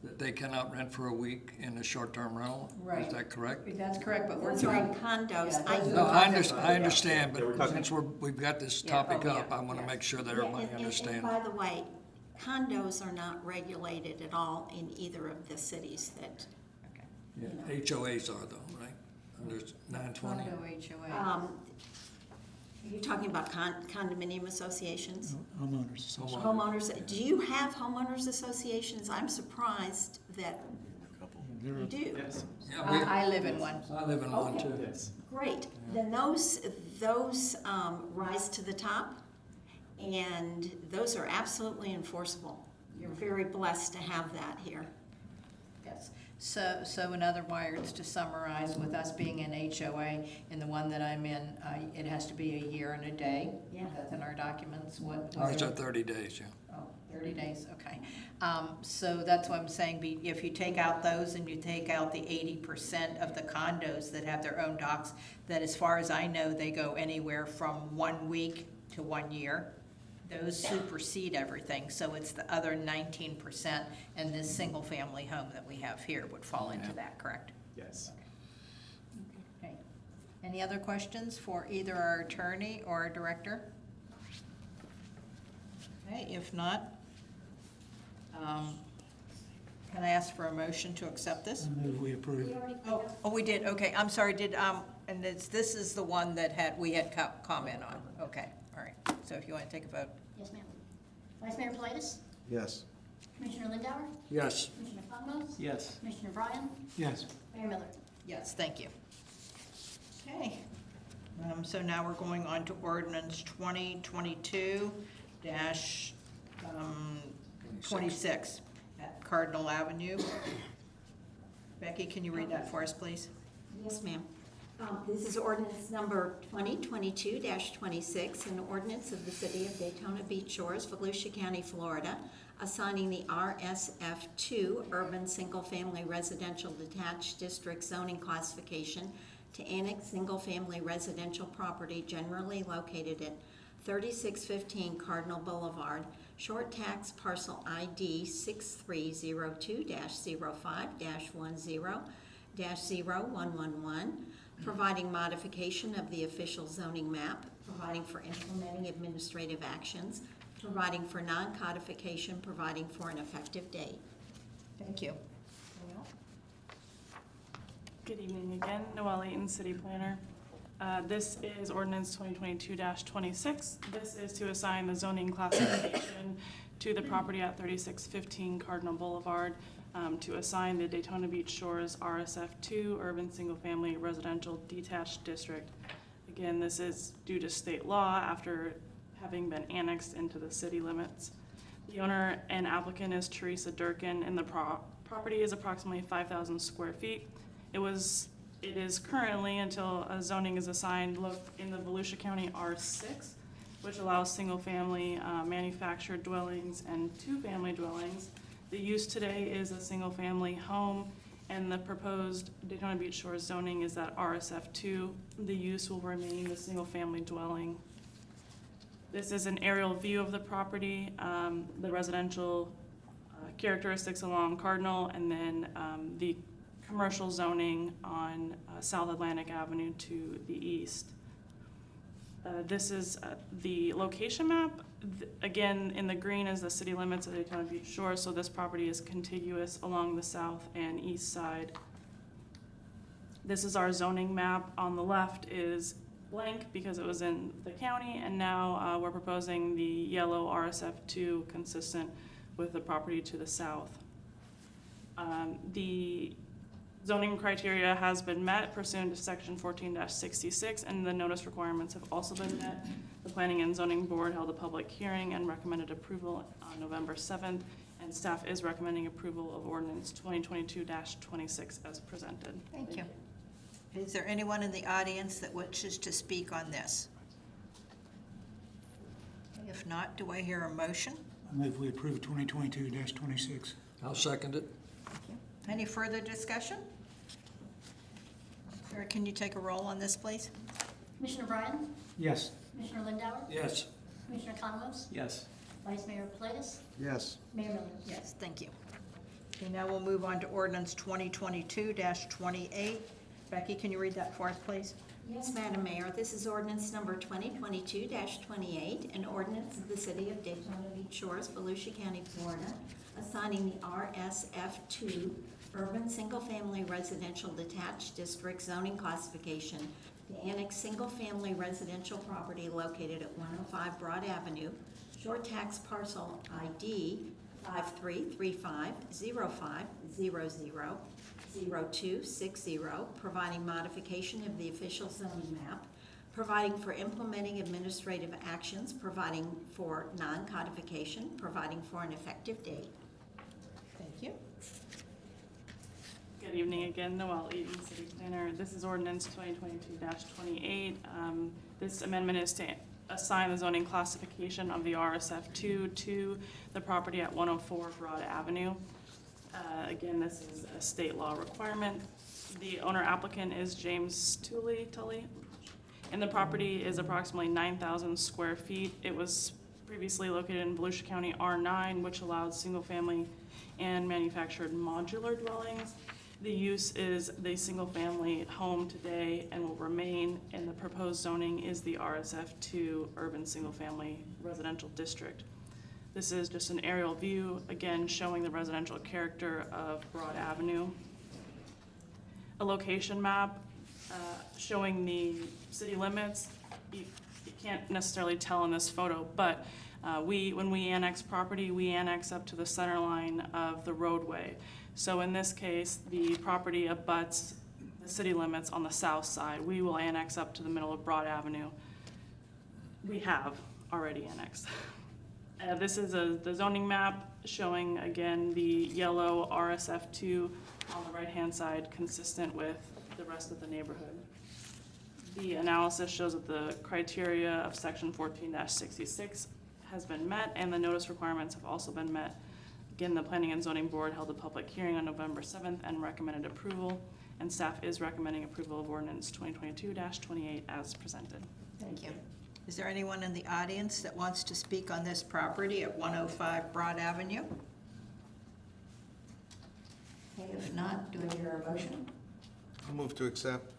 that they cannot rent for a week in a short-term rental. Right. Is that correct? That's correct, but we're Those are in doing condos. No, I understand, but since we've got this Yeah, topic oh, up, yeah, I want to yes. make sure that Yeah, everybody and understands. by the way, condos are not regulated at all in either of the cities that, Yeah, HOAs are though, right? Under 920. Condo HOA. are you talking about condominium associations? Homeowners. Homeowners, do you have homeowners associations? I'm surprised that you do. Yes. Yeah, I live in one. I live in one Okay. too. Yes. Great, then those rise to the top, and those are absolutely enforceable. You're very blessed to have that here. Yes. So in other words, to summarize, with us being an HOA, in the one that I'm in, it has to be a year and a day. Yeah. That's in our documents. What? Ours are 30 days, yeah. Oh, 30 days, okay. So that's what I'm saying, if you take out those and you take out the 80% of the condos that have their own docks, that as far as I know, they go anywhere from 1 week to 1 year. Those supersede everything, so it's the other 19%, and this single-family home that we have here would fall into that, correct? Yes. Okay. Any other questions for either our attorney or our director? Okay, if not, can I ask for a motion to accept this? I move we approve. Oh, we did, okay, I'm sorry, and this is the one that we had comment on, okay, all right. So if you want to take a vote. Yes, ma'am. Vice Mayor Politis? Yes. Commissioner Lindauer? Yes. Commissioner Cosmos? Yes. Commissioner Bryan? Yes. Mayor Miller? Yes, thank you. Okay, so now we're going on to ordinance 2022-26 at Cardinal Avenue. Becky, can you read that for us, please? Yes, ma'am. This is ordinance number 2022-26, an ordinance of the City of Daytona Beach Shores, Volusia County, Florida, assigning the RSF2 Urban Single Family Residential Detached District zoning classification to annex single-family residential property generally located at 3615 Cardinal Boulevard, short tax parcel ID 6302-05-10-0111, providing modification of the official zoning map, providing for implementing administrative actions, providing for non-codification, providing for an effective date. Thank you. Good evening again, Noelle Eaton, City Planner. This is ordinance 2022-26. This is to assign the zoning classification to the property at 3615 Cardinal Boulevard, to assign the Daytona Beach Shores RSF2 Urban Single Family Residential Detached District. Again, this is due to state law after having been annexed into the city limits. The owner and applicant is Teresa Durkin, and the property is approximately 5,000 square feet. It is currently, until a zoning is assigned, in the Volusia County R6, which allows single-family manufactured dwellings and two-family dwellings. The use today is a single-family home, and the proposed Daytona Beach Shores zoning is that RSF2. The use will remain the single-family dwelling. This is an aerial view of the property, the residential characteristics along Cardinal, and then the commercial zoning on South Atlantic Avenue to the east. This is the location map. Again, in the green is the city limits of Daytona Beach Shores, so this property is contiguous along the south and east side. This is our zoning map. On the left is blank because it was in the county, and now we're proposing the yellow RSF2 consistent with the property to the south. The zoning criteria has been met pursuant to section 14-66, and the notice requirements have also been met. The Planning and Zoning Board held a public hearing and recommended approval on November 7th, and staff is recommending approval of ordinance 2022-26 as presented. Thank you. Is there anyone in the audience that wishes to speak on this? If not, do I hear a motion? I move we approve 2022-26. I'll second it. Any further discussion? Sarah, can you take a roll on this, please? Commissioner Bryan? Yes. Commissioner Lindauer? Yes. Commissioner Cosmos? Yes. Vice Mayor Politis? Yes. Mayor Miller? Yes, thank you. Okay, now we'll move on to ordinance 2022-28. Becky, can you read that for us, please? Yes, Madam Mayor, this is ordinance number 2022-28, an ordinance of the City of Daytona Beach Shores, Volusia County, Florida, assigning the RSF2 Urban Single-Family Residential Detached District zoning classification to annex single-family residential property located at 105 Broad Avenue, short tax parcel ID 533505000260, providing modification of the official zoning map, providing for implementing administrative actions, providing for non-codification, providing for an effective date. Thank you. Good evening again, Noelle Eaton, City Planner. This is ordinance 2022-28. This amendment is to assign the zoning classification of the RSF2 to the property at 104 Broad Avenue. Again, this is a state law requirement. The owner applicant is James Tully, and the property is approximately 9,000 square feet. It was previously located in Volusia County R9, which allowed single-family and manufactured modular dwellings. The use is the single-family home today and will remain, and the proposed zoning is the RSF2 Urban Single-Family Residential District. This is just an aerial view, again, showing the residential character of Broad Avenue. A location map showing the city limits. You can't necessarily tell in this photo, but when we annex property, we annex up to the center line of the roadway. So in this case, the property abuts the city limits on the south side. We will annex up to the middle of Broad Avenue. We have already annexed. This is the zoning map showing, again, the yellow RSF2 on the right-hand side, consistent with the rest of the neighborhood. The analysis shows that the criteria of section 14-66 has been met, and the notice requirements have also been met. Again, the Planning and Zoning Board held a public hearing on November 7th and recommended approval, and staff is recommending approval of ordinance 2022-28 as presented. Thank you. Is there anyone in the audience that wants to speak on this property at 105 Broad Avenue? Okay, if not, do I hear a motion? I'll move to accept.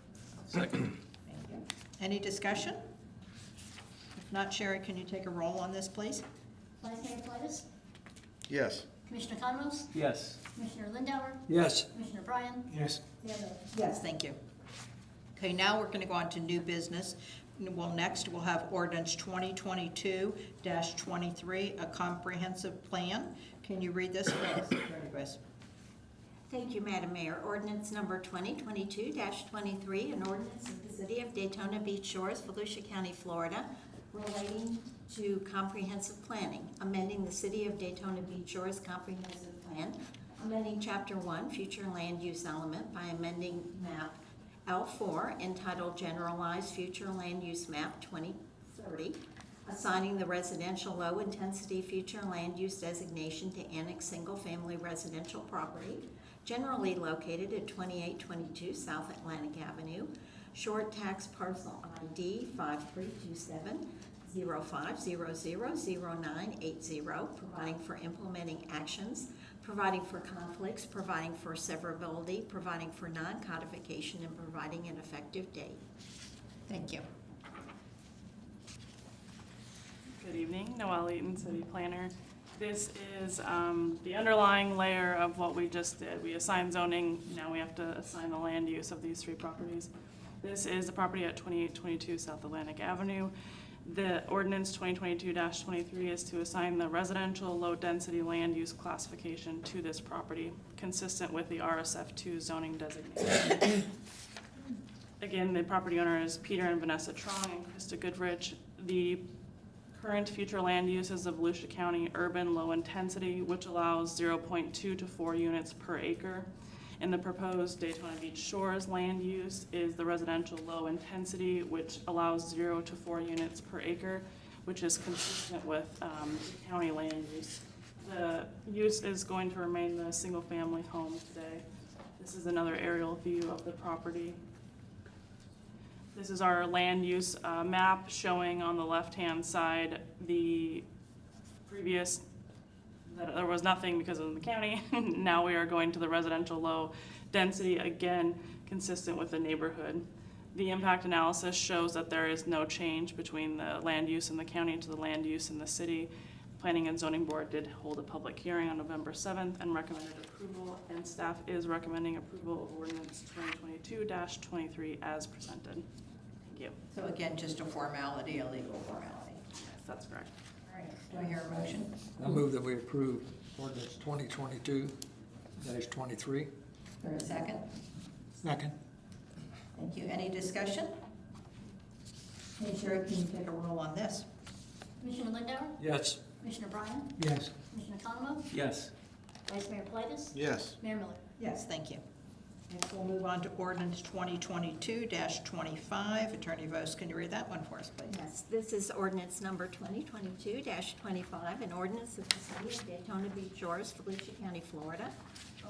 Second. Thank you. Any discussion? If not, Sherry, can you take a roll on this, please? Vice Mayor Plitus, Yes. Commissioner Conros, Yes. Commissioner Lindauer, Yes. Commissioner Bryan, Yes. Mayor Miller. Yes, thank you. Okay, now we're going to go on to new business. Well, next we'll have ordinance 2022-23, a comprehensive plan. Can you read this for us, Attorney Grace? Thank you, Madam Mayor. Ordinance number 2022-23, an ordinance of the City of Daytona Beach Shores, Volusia County, Florida, relating to comprehensive planning, amending the City of Daytona Beach Shores Comprehensive Plan, amending Chapter 1, Future Land Use Element by amending map L4 entitled Generalized Future Land Use Map 2030, assigning the residential low-intensity future land use designation to annex single-family residential property generally located at 2822 South Atlantic Avenue, short tax parcel ID 5327-05000980, providing for implementing actions, providing for conflicts, providing for severability, providing for non-codification, and providing an effective date. Thank you. Good evening, Noelle Eaton, City Planner. This is the underlying layer of what we just did. We assigned zoning, now we have to assign the land use of these three properties. This is the property at 2822 South Atlantic Avenue. The ordinance 2022-23 is to assign the residential low-density land use classification to this property, consistent with the RSF2 zoning designation. Again, the property owner is Peter and Vanessa Trong and Krista Goodrich. The current future land use is of Volusia County urban low intensity, which allows 0.2 to 4 units per acre. And the proposed Daytona Beach Shores land use is the residential low intensity, which allows 0 to 4 units per acre, which is consistent with county land use. The use is going to remain the single-family home today. This is another aerial view of the property. This is our land use map showing on the left-hand side the previous, that there was nothing because of the county. Now we are going to the residential low density, again, consistent with the neighborhood. The impact analysis shows that there is no change between the land use in the county to the land use in the city. Planning and Zoning Board did hold a public hearing on November 7th and recommended approval, and staff is recommending approval of ordinance 2022-23 as presented. Thank you. So again, just a formality, a legal formality. Yes, that's correct. All right, do I hear a motion? I move that we approve ordinance 2022-23. For a second? Second. Thank you. Any discussion? Hey, Sherry, can you take a roll on this? Commissioner Lindauer, Yes. Commissioner Bryan, Yes. Commissioner Conlon, Yes. Vice Mayor Plitus, Yes. Mayor Miller. Yes, thank you. Next, we'll move on to ordinance 2022-25. Attorney Vos, can you read that one for us, please? Yes, this is ordinance number 2022-25, an ordinance of the City of Daytona Beach Shores, Volusia County, Florida,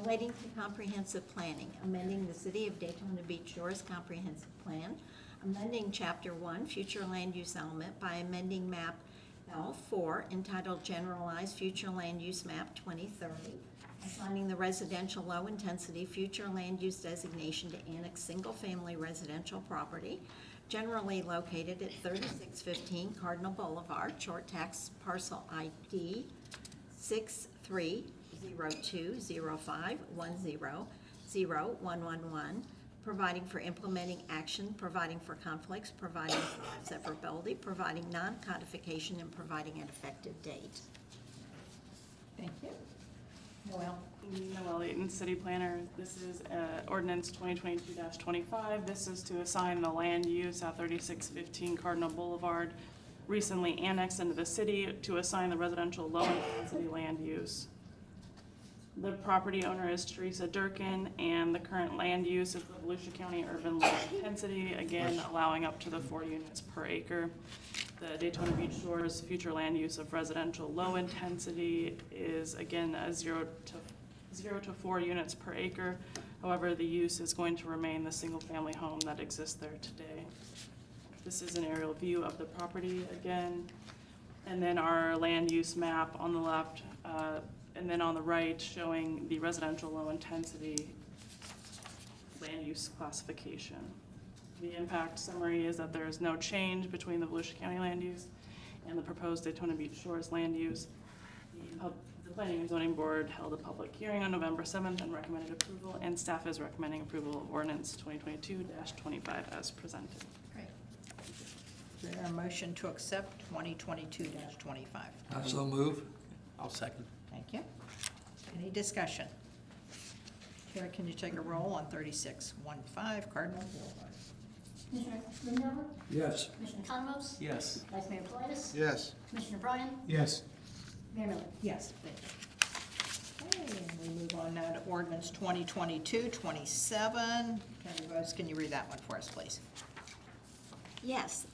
relating to comprehensive planning, amending the City of Daytona Beach Shores Comprehensive Plan, amending Chapter 1, Future Land Use Element by amending map L4 entitled Generalized Future Land Use Map 2030, assigning the residential low-intensity future land use designation to annex single-family residential property generally located at 3615 Cardinal Boulevard, short tax parcel ID 630205100111, providing for implementing action, providing for conflicts, providing for severability, providing non-codification, and providing an effective date. Thank you. Noel? Noel Eaton, City Planner. This is ordinance 2022-25. This is to assign the land use at 3615 Cardinal Boulevard, recently annexed into the city, to assign the residential low-intensity land use. The property owner is Teresa Durkin, and the current land use is the Volusia County urban low intensity, again allowing up to the 4 units per acre. The Daytona Beach Shores future land use of residential low intensity is again a 0 to 4 units per acre. However, the use is going to remain the single family home that exists there today. This is an aerial view of the property again. And then our land use map on the left, and then on the right showing the residential low intensity land use classification. The impact summary is that there is no change between the Volusia County land use and the proposed Daytona Beach Shores land use. The Planning and Zoning Board held a public hearing on November 7th and recommended approval, and staff is recommending approval of ordinance 2022-25 as presented. Great. Is there a motion to accept 2022-25? I so move. I'll second. Thank you. Any discussion? Chair, can you take a roll on 3615 Cardinal Boulevard? Commissioner Lindauer, Yes. Commissioner Economos, Yes. Vice Mayor Politis, Yes. Commissioner Bryan, Yes. Mayor Miller. Yes, thank you. Okay, and we move on now to ordinance 2022-27. Attorney Vos, can you read that one for us, please? Yes,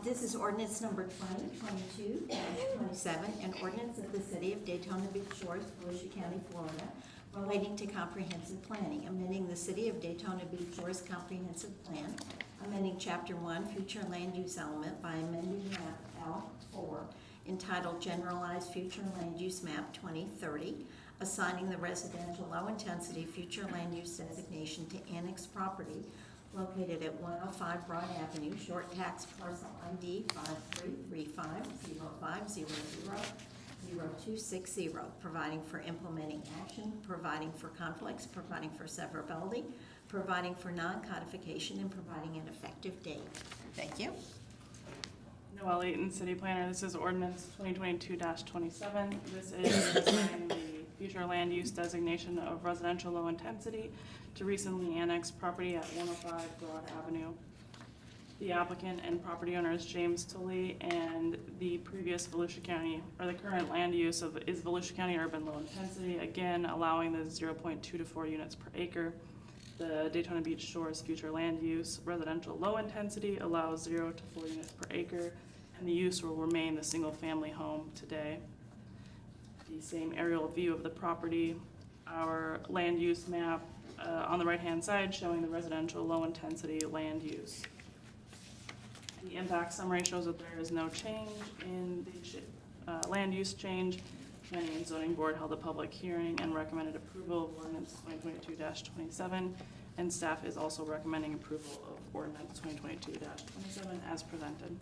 this is ordinance number 2022-27, an ordinance of the City of Daytona Beach Shores, Volusia County, Florida, relating to comprehensive planning, amending the City of Daytona Beach Shores Comprehensive Plan, amending Chapter 1, Future Land Use Element by amending map L4, entitled Generalized Future Land Use Map 2030, assigning the residential low-intensity future land use designation to annex property located at 105 Broad Avenue, short tax parcel ID 533505000260, providing for implementing action, providing for conflicts, providing for severability, providing for non-codification, and providing an effective date. Thank you. Noel Eaton, City Planner. This is ordinance 2022-27. This is assigning the future land use designation of residential low intensity to recently annexed property at 105 Broad Avenue. The applicant and property owner is James Tully, and the previous Volusia County, or the current land use is Volusia County urban low intensity, again allowing the 0.2 to 4 units per acre. The Daytona Beach Shores future land use residential low intensity allows 0 to 4 units per acre, and the use will remain the single family home today. The same aerial view of the property, our land use map on the right-hand side showing the residential low-intensity land use. The impact summary shows that there is no change in the land use change. Planning and Zoning Board held a public hearing and recommended approval of ordinance 2022-27, and staff is also recommending approval of ordinance 2022-27 as presented.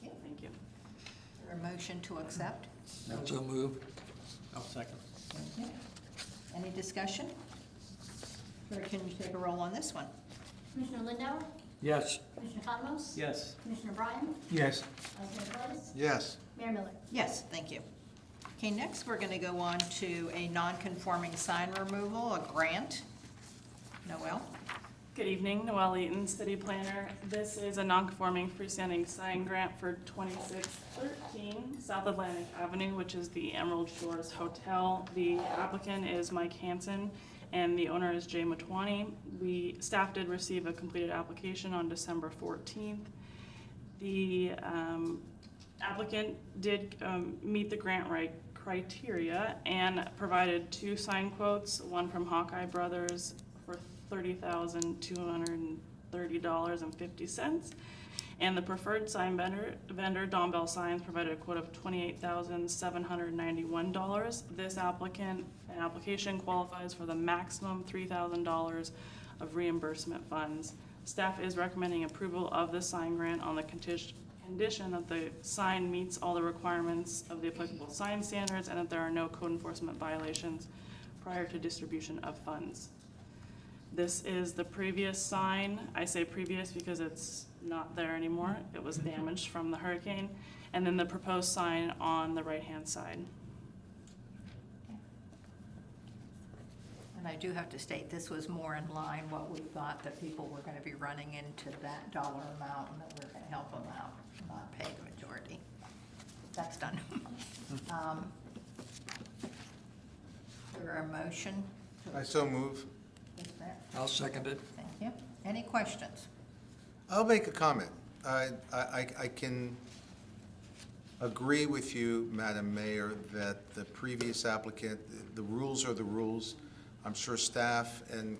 Thank you. Is there a motion to accept? I so move. I'll second. Thank you. Any discussion? Or can you take a roll on this one? Commissioner Lindauer, Yes. Commissioner Economos, Yes. Commissioner Bryan, Yes. Vice Mayor Politis, Yes. Mayor Miller. Yes, thank you. Okay, next we're going to go on to a non-conforming sign removal, a grant. Noel? Good evening, Noelle Eaton, City Planner. This is a non-conforming freestanding sign grant for 2613 South Atlantic Avenue, which is the Emerald Shores Hotel. The applicant is Mike Hansen, and the owner is Jay Matwani. Staff did receive a completed application on December 14th. The applicant did meet the grant criteria and provided 2 sign quotes, one from Hawkeye Brothers for $30,230.50. And the preferred sign vendor, Don Bell Signs, provided a quote of $28,791. This application qualifies for the maximum $3,000 of reimbursement funds. Staff is recommending approval of the sign grant on the condition that the sign meets all the requirements of the applicable sign standards and that there are no code enforcement violations prior to distribution of funds. This is the previous sign. I say previous because it's not there anymore. It was damaged from the hurricane. And then the proposed sign on the right-hand side. And I do have to state, this was more in line what we thought that people were gonna be running into that dollar amount and that we're gonna help them out, not pay the majority. That's done. There a motion? I so move. Yes, ma'am. I'll second it. Thank you. Any questions? I'll make a comment. I can agree with you, Madam Mayor, that the previous applicant, the rules are the rules. I'm sure staff and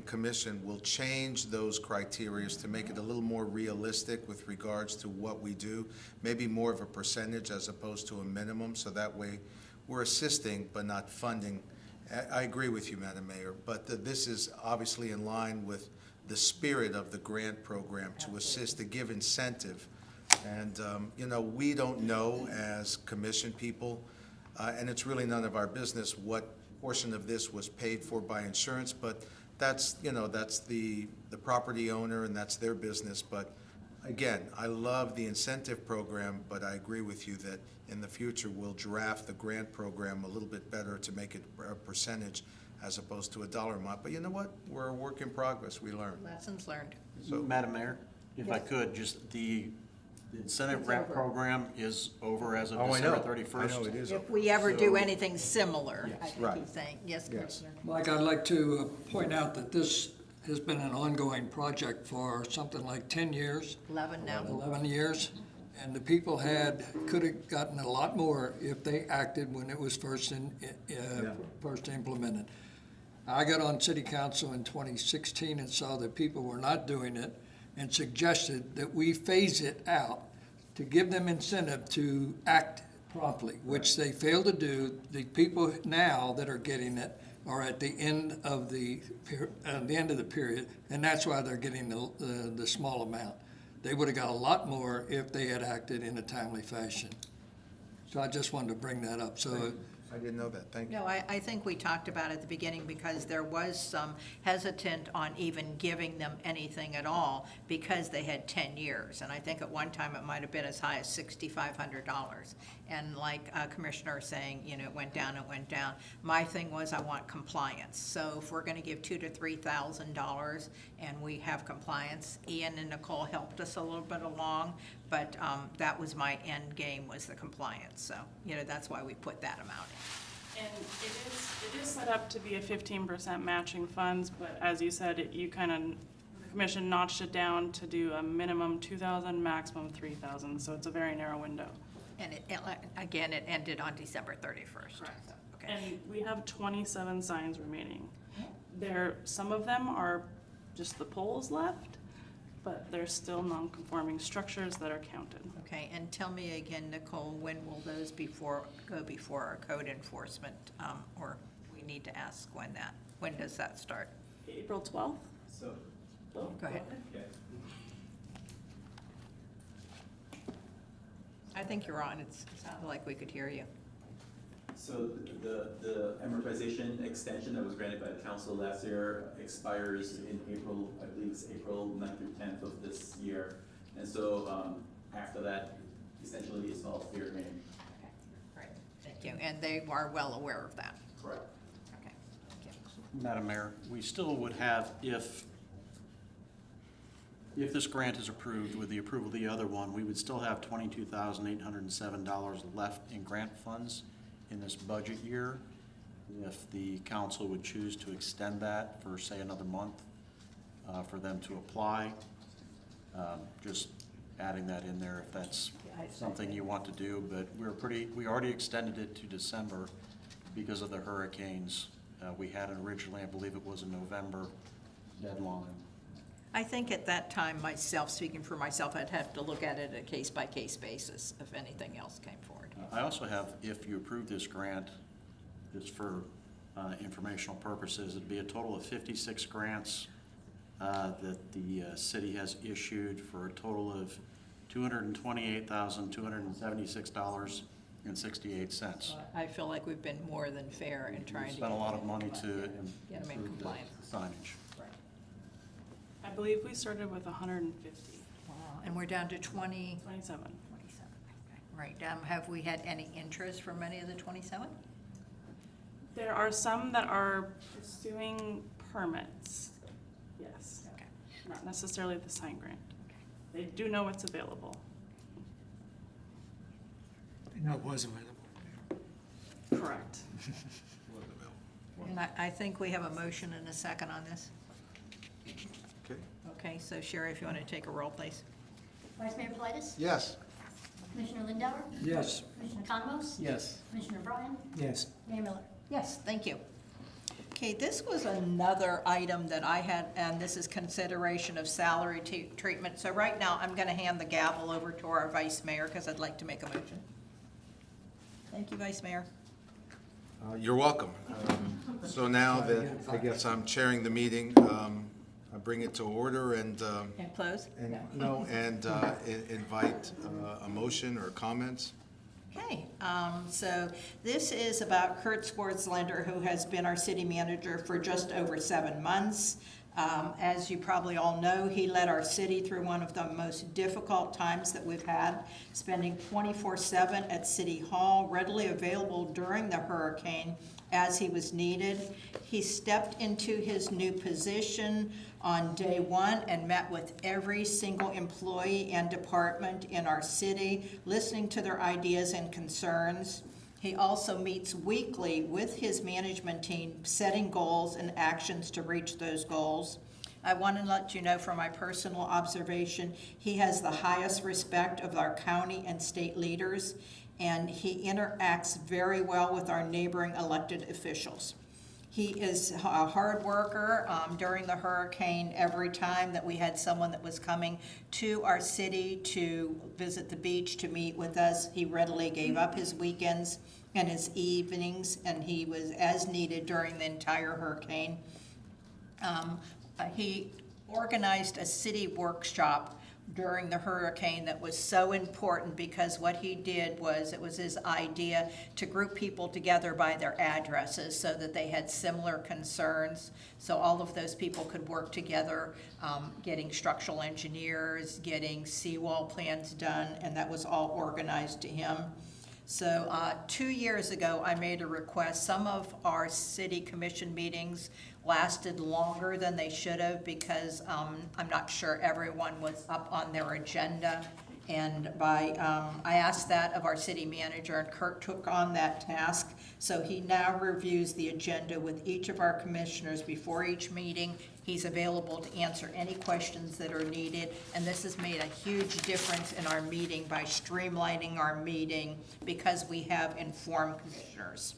commission will change those criteria to make it a little more realistic with regards to what we do, maybe more of a percentage as opposed to a minimum, so that way we're assisting but not funding. I agree with you, Madam Mayor, but this is obviously in line with the spirit of the grant program to assist, to give incentive. And, you know, we don't know as commission people, and it's really none of our business what portion of this was paid for by insurance, but that's, you know, that's the property owner and that's their business. But again, I love the incentive program, but I agree with you that in the future we'll draft the grant program a little bit better to make it a percentage as opposed to a dollar amount. But you know what? We're a work in progress. We learn. Lessons learned. So, Madam Mayor, if I could, just the incentive grant program is over as of December 31st. I know it is. If we ever do anything similar, I think Right. he's saying. Yes, Commissioner. Mike, I'd like to point out that this has been an ongoing project for something like 10 years. 11 now. 11 years, and the people could have gotten a lot more if they acted when it was first implemented. I got on city council in 2016 and saw that people were not doing it and suggested that we phase it out to give them incentive to act promptly, which they failed to do. The people now that are getting it are at the end of the period, and that's why they're getting the small amount. They would have got a lot more if they had acted in a timely fashion. So I just wanted to bring that up. So I didn't know that. Thank you. No, I think we talked about it at the beginning because there was some hesitant on even giving them anything at all because they had 10 years. And I think at one time it might have been as high as $6,500. And like Commissioner saying, you know, it went down, it went down. My thing was I want compliance. So if we're going to give $2,000 to $3,000 and we have compliance, Ian and Nicole helped us a little bit along, but that was my end game, was the compliance. So, you know, that's why we put that amount in. And it is set up to be a 15% matching funds, but as you said, the commission notched it down to do a minimum 2,000, maximum 3,000, so it's a very narrow window. And it ended on December 31st. Correct. Okay. And we have 27 signs remaining. Some of them are just the poles left, but there's still non-conforming structures that are counted. Okay, and tell me again, Nicole, when will those go before our code enforcement, or we need to ask when does that start? April 12th? So, Go ahead. okay. I think you're on, it sounded like we could hear you. So the amortization extension that was granted by the council last year expires in April, I believe it's April 9th through 10th of this year. And so after that, essentially it's all fair game. Okay, great, thank you. And they are well aware of that. Correct. Okay, thank you. Madam Mayor, we still would have, if If this grant is approved, with the approval of the other one, we would still have $22,807 left in grant funds in this budget year. If the council would choose to extend that for, say, another month, for them to apply, just adding that in there if that's something you want to do. But we already extended it to December because of the hurricanes. We had it originally, I believe it was a November deadline. I think at that time, myself, speaking for myself, I'd have to look at it a case-by-case basis if anything else came forward. I also have, if you approve this grant, just for informational purposes, it'd be a total of 56 grants that the city has issued for a total of $228,276.68. I feel like we've been more than fair in trying to. Spent a lot of money to get them in improve the compliance. signage. I believe we started with 150. Wow, and we're down to 27. 27. Right, have we had any interest from any of the 27? There are some that are pursuing permits, yes. Okay. Not necessarily the sign grant. They do know it's available. No, it was available. Correct. And I think we have a motion and a second on this. Okay. Okay, so Sherry, if you want to take a roll, please. Vice Mayor Politis? Yes. Commissioner Lindauer? Yes. Commissioner Economos? Yes. Commissioner Bryan? Yes. Mayor Miller? Yes, thank you. Okay, this was another item that I had, and this is consideration of salary treatment. So right now, I'm going to hand the gavel over to our Vice Mayor because I'd like to make a motion. Thank you, Vice Mayor. You're welcome. So now that I guess I'm chairing the meeting, I bring it to order and And close? invite a motion or comments. Okay, so this is about Kurt Swartzlander, who has been our city manager for just over 7 months. As you probably all know, he led our city through one of the most difficult times that we've had, spending 24/7 at City Hall, readily available during the hurricane as he was needed. He stepped into his new position on day one and met with every single employee and department in our city, listening to their ideas and concerns. He also meets weekly with his management team, setting goals and actions to reach those goals. I want to let you know from my personal observation, he has the highest respect of our county and state leaders, and he interacts very well with our neighboring elected officials. He is a hard worker. During the hurricane, every time that we had someone that was coming to our city to visit the beach, to meet with us, he readily gave up his weekends and his evenings, and he was as needed during the entire hurricane. He organized a city workshop during the hurricane that was so important because what he did was, it was his idea to group people together by their addresses so that they had similar concerns. So all of those people could work together, getting structural engineers, getting seawall plans done, and that was all organized to him. So 2 years ago, I made a request. Some of our city commission meetings lasted longer than they should have because I'm not sure everyone was up on their agenda. And I asked that of our city manager, and Kurt took on that task. So he now reviews the agenda with each of our commissioners before each meeting. He's available to answer any questions that are needed, and this has made a huge difference in our meeting by streamlining our meeting because we have informed commissioners.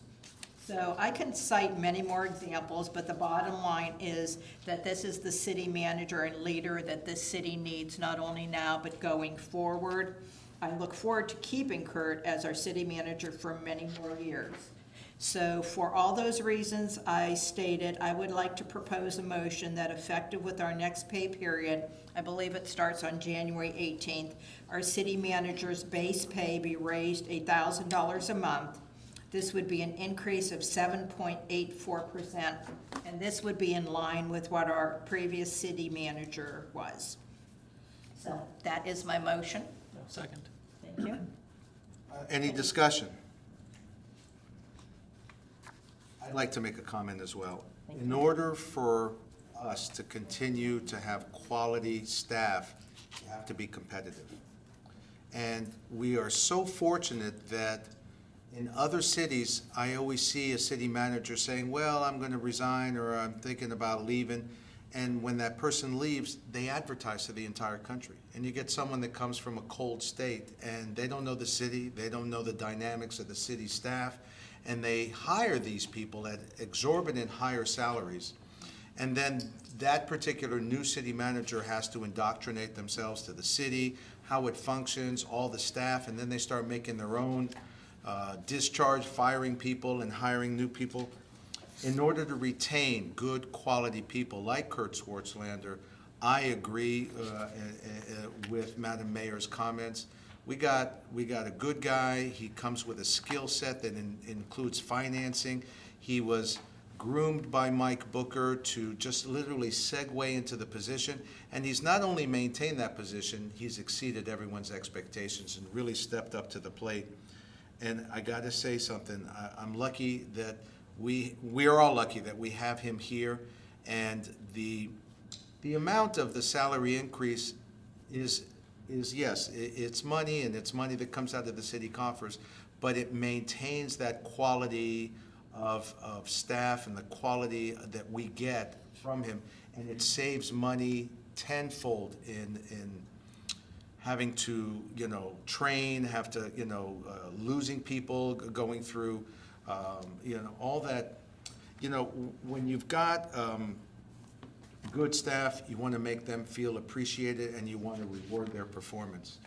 So I can cite many more examples, but the bottom line is that this is the city manager and leader that this city needs, not only now, but going forward. I look forward to keeping Kurt as our city manager for many more years. So for all those reasons I stated, I would like to propose a motion that effective with our next pay period, I believe it starts on January 18th, our city manager's base pay be raised $1,000 a month. This would be an increase of 7.84%, and this would be in line with what our previous city manager was. So that is my motion. Second. Thank you. Any discussion? I'd like to make a comment as well. In order for us to continue to have quality staff, you have to be competitive. And we are so fortunate that in other cities, I always see a city manager saying, well, I'm going to resign, or I'm thinking about leaving. And when that person leaves, they advertise to the entire country. And you get someone that comes from a cold state, and they don't know the city, they don't know the dynamics of the city staff, and they hire these people at exorbitant higher salaries. And then that particular new city manager has to indoctrinate themselves to the city, how it functions, all the staff, and then they start making their own discharge, firing people and hiring new people. In order to retain good quality people like Kurt Swartzlander, I agree with Madam Mayor's comments. We got a good guy. He comes with a skill set that includes financing. He was groomed by Mike Booker to just literally segue into the position. And he's not only maintained that position, he's exceeded everyone's expectations and really stepped up to the plate. And I got to say something. I'm lucky that we are all lucky that we have him here. And the amount of the salary increase is yes, it's money, and it's money that comes out of the city coffers, but it maintains that quality of staff and the quality that we get from him, and it saves money tenfold in having to, train, losing people, going through, all that. When you've got good staff, you want to make them feel appreciated, and you want to reward their performance.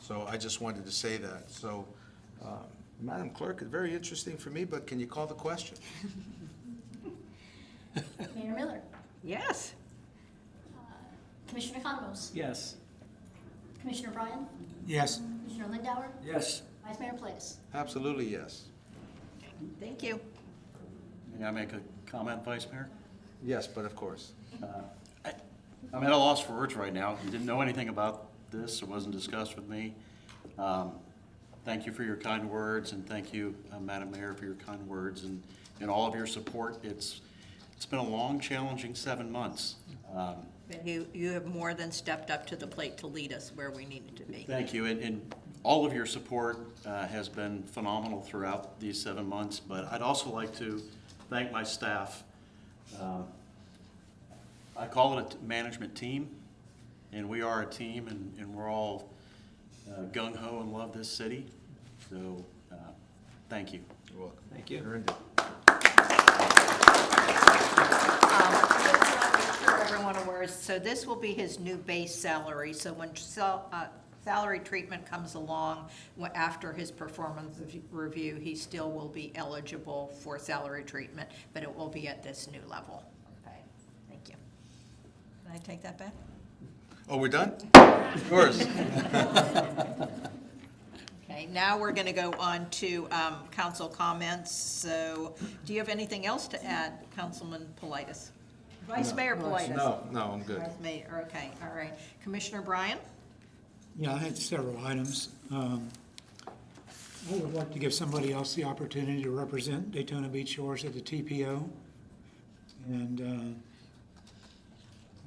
So I just wanted to say that. So, Madam Clerk, it's very interesting for me, but can you call the question? Mayor Miller, Yes. Commissioner Conomos, Yes. Commissioner Bryan, Yes. Commissioner Lindauer, Yes. Vice Mayor Platis. Absolutely, yes. Thank you. May I make a comment, Vice Mayor? Yes, but of course. I'm at a loss for words right now. You didn't know anything about this. It wasn't discussed with me. Thank you for your kind words, and thank you, Madam Mayor, for your kind words and all of your support. It's been a long, challenging 7 months. But you have more than stepped up to the plate to lead us where we needed to be. Thank you, and all of your support has been phenomenal throughout these 7 months, but I'd also like to thank my staff. I call it a management team, and we are a team, and we're all gung-ho and love this city, so thank you. You're welcome. Thank you. Earned it. Everyone aware, so this will be his new base salary, so when salary treatment comes along after his performance review, he still will be eligible for salary treatment, but it will be at this new level. Okay, thank you. Can I take that back? Oh, we're done? Of course. Okay, now we're going to go on to council comments. So do you have anything else to add, Councilman Politis? Vice Mayor Politis? No, I'm good. Vice Mayor, okay, all right. Commissioner Bryan? Yeah, I had several items. I would like to give somebody else the opportunity to represent Daytona Beach Shores at the TPO. And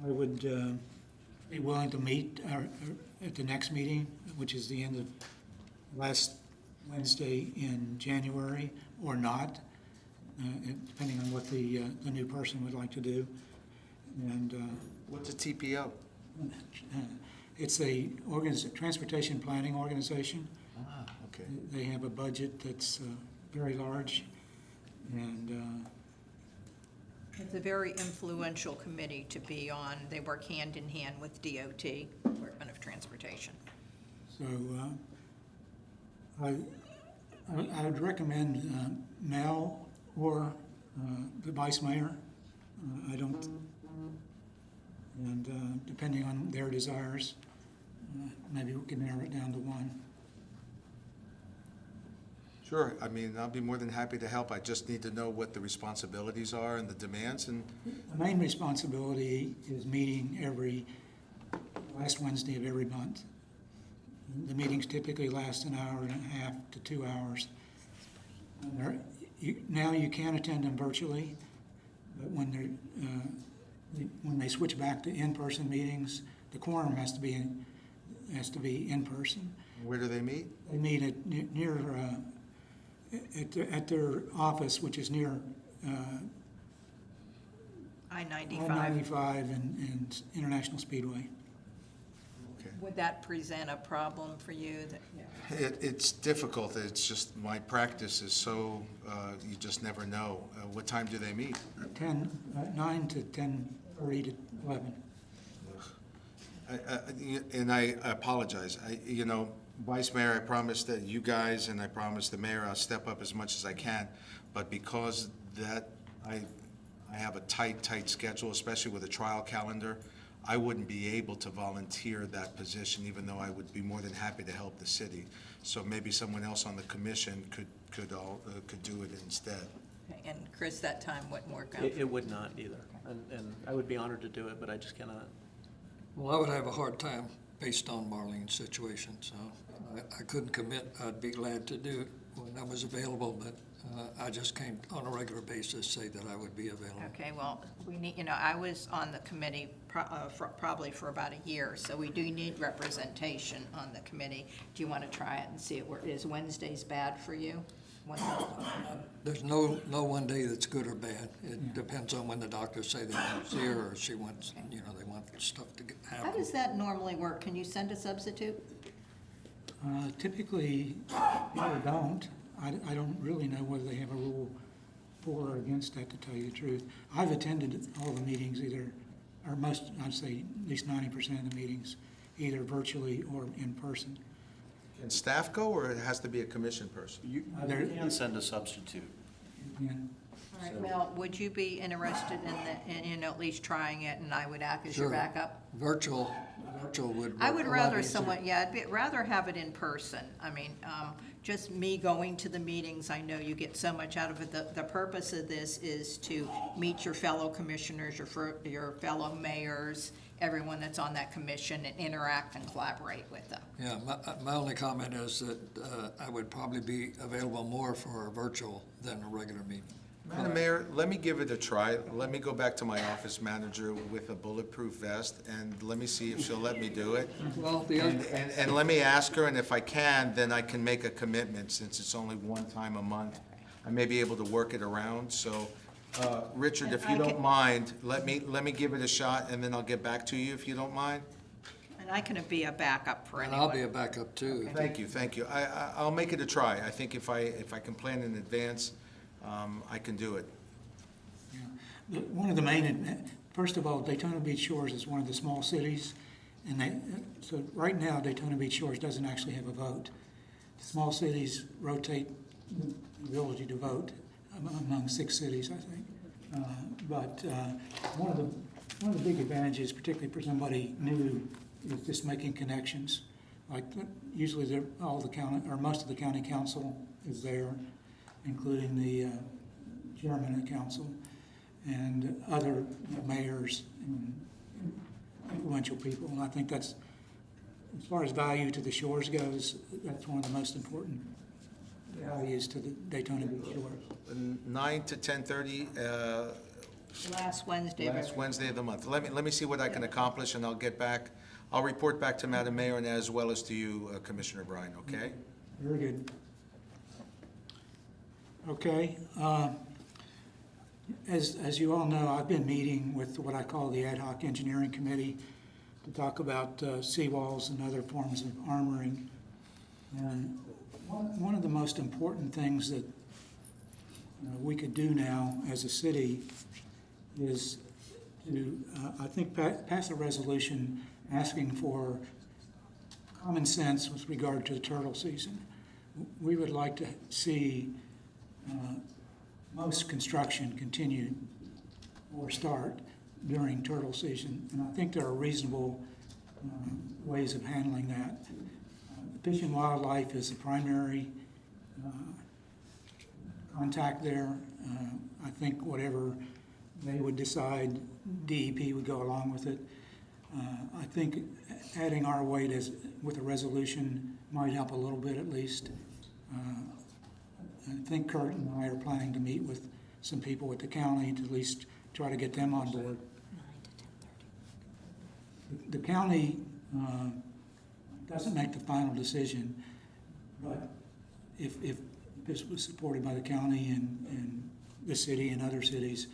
I would be willing to meet at the next meeting, which is the end of last Wednesday in January, or not, depending on what the new person would like to do. And What's a TPO? it's a transportation planning organization. Ah, okay. They have a budget that's very large, and It's a very influential committee to be on. They work hand in hand with DOT, Department of Transportation. so I would recommend Mel or the vice mayor. I don't, and depending on their desires, maybe we can narrow it down to one. Sure, I mean, I'll be more than happy to help. I just need to know what the responsibilities are and the demands, and The main responsibility is meeting every last Wednesday of every month. The meetings typically last an hour and a half to 2 hours. Now you can attend them virtually, but when when they switch back to in-person meetings, the quorum has to be in person. Where do they meet? They meet at their office, which is near I-95. I-95 and International Speedway. Okay. Would that present a problem for you? It's difficult. It's just my practice is so, you just never know. What time do they meet? 9 to 10:30 to 11. And I apologize. Vice Mayor, I promise that you guys and I promise the mayor I'll step up as much as I can. But because that I have a tight schedule, especially with a trial calendar, I wouldn't be able to volunteer that position, even though I would be more than happy to help the city. So maybe someone else on the commission could do it instead. Okay, and Chris, that time wouldn't work out? It would not either. And I would be honored to do it, but I just cannot. Well, I would have a hard time based on Marlene's situation, so I couldn't commit. I'd be glad to do it when I was available, but I just can't on a regular basis say that I would be available. Okay, well, we need, I was on the committee probably for about a year, so we do need representation on the committee. Do you want to try it and see it? Is Wednesdays bad for you? There's no one day that's good or bad. It depends on when the doctors say they want to see her or she wants, they want stuff to happen. How does that normally work? Can you send a substitute? Typically, people don't. I don't really know whether they have a rule for or against that, to tell you the truth. I've attended all the meetings or most, I'd say at least 90% of the meetings, either virtually or in person. Can staff go, or it has to be a commission person? You can send a substitute. Yeah. All right, Mel, would you be interested in at least trying it, and I would act as your Sure. backup? Virtual would. I would work a lot rather easier. I'd rather have it in person. I mean, just me going to the meetings, I know you get so much out of it. The purpose of this is to meet your fellow commissioners, your fellow mayors, everyone that's on that commission, and interact and collaborate with them. Yeah, my only comment is that I would probably be available more for a virtual than a regular meeting. Madam Mayor, let me give it a try. Let me go back to my office manager with a bulletproof vest, and let me see if she'll let me do it. Well, And let me ask her, and if I can, then I can make a commitment, since it's only one time a month. I may be able to work it around, so, Richard, if you don't mind, let me give it a shot, and then I'll get back to you, if you don't mind. And I can be a backup for And anyone. I'll be a backup too. Thank you. I'll make it a try. I think if I can plan in advance, I can do it. One of the first of all, Daytona Beach Shores is one of the small cities, and so right now Daytona Beach Shores doesn't actually have a vote. Small cities rotate the ability to vote among 6 cities, I think. But one of the big advantages, particularly for somebody new, is just making connections. Like usually all the county, or most of the county council is there, including the chairman of the council and other mayors and influential people. And I think that's, as far as value to the shores goes, that's one of the most important values to the Daytona Beach Shores. 9 to 10:30, Last Wednesday of last every Wednesday of the month. Let me see what I can accomplish, and I'll report back to Madam Mayor and as well as to you, Commissioner Bryan, okay? Very good. Okay. As you all know, I've been meeting with what I call the Ad Hoc Engineering Committee to talk about seawalls and other forms of armoring. And one of the most important things that we could do now as a city is to, I think, pass a resolution asking for common sense with regard to the turtle season. We would like to see most construction continue or start during turtle season, and I think there are reasonable ways of handling that. Fish and Wildlife is the primary contact there. I think whatever they would decide, DEP would go along with it. I think adding our weight with a resolution might help a little bit at least. I think Kurt and I are planning to meet with some people at the county to at least try to get them on board. The county doesn't make the final decision, but if this was supported by the county and the city and other cities,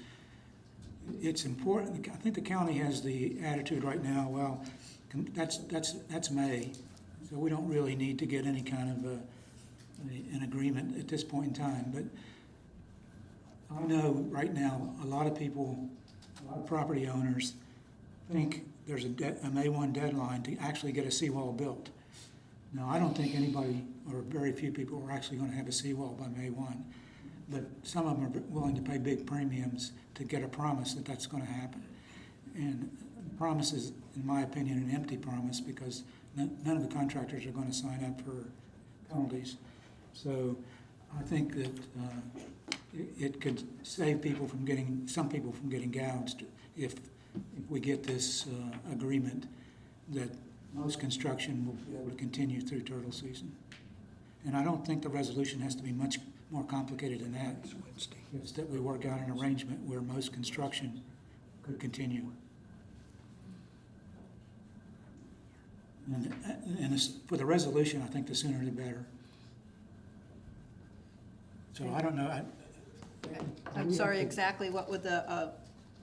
it's important. I think the county has the attitude right now, well, that's May, so we don't really need to get any kind of an agreement at this point in time. But I know right now a lot of people, a lot of property owners think there's a May 1 deadline to actually get a seawall built. Now, I don't think anybody, or very few people, are actually going to have a seawall by May 1, but some of them are willing to pay big premiums to get a promise that that's going to happen. And the promise is, in my opinion, an empty promise, because none of the contractors are going to sign up for penalties. So I think that it could save people from some people from getting gouged if we get this agreement that most construction will be able to continue through turtle season. And I don't think the resolution has to be much more complicated than that. It's that we work out an arrangement where most construction could continue. And for the resolution, I think the sooner the better. So I don't know. I'm sorry, exactly what would the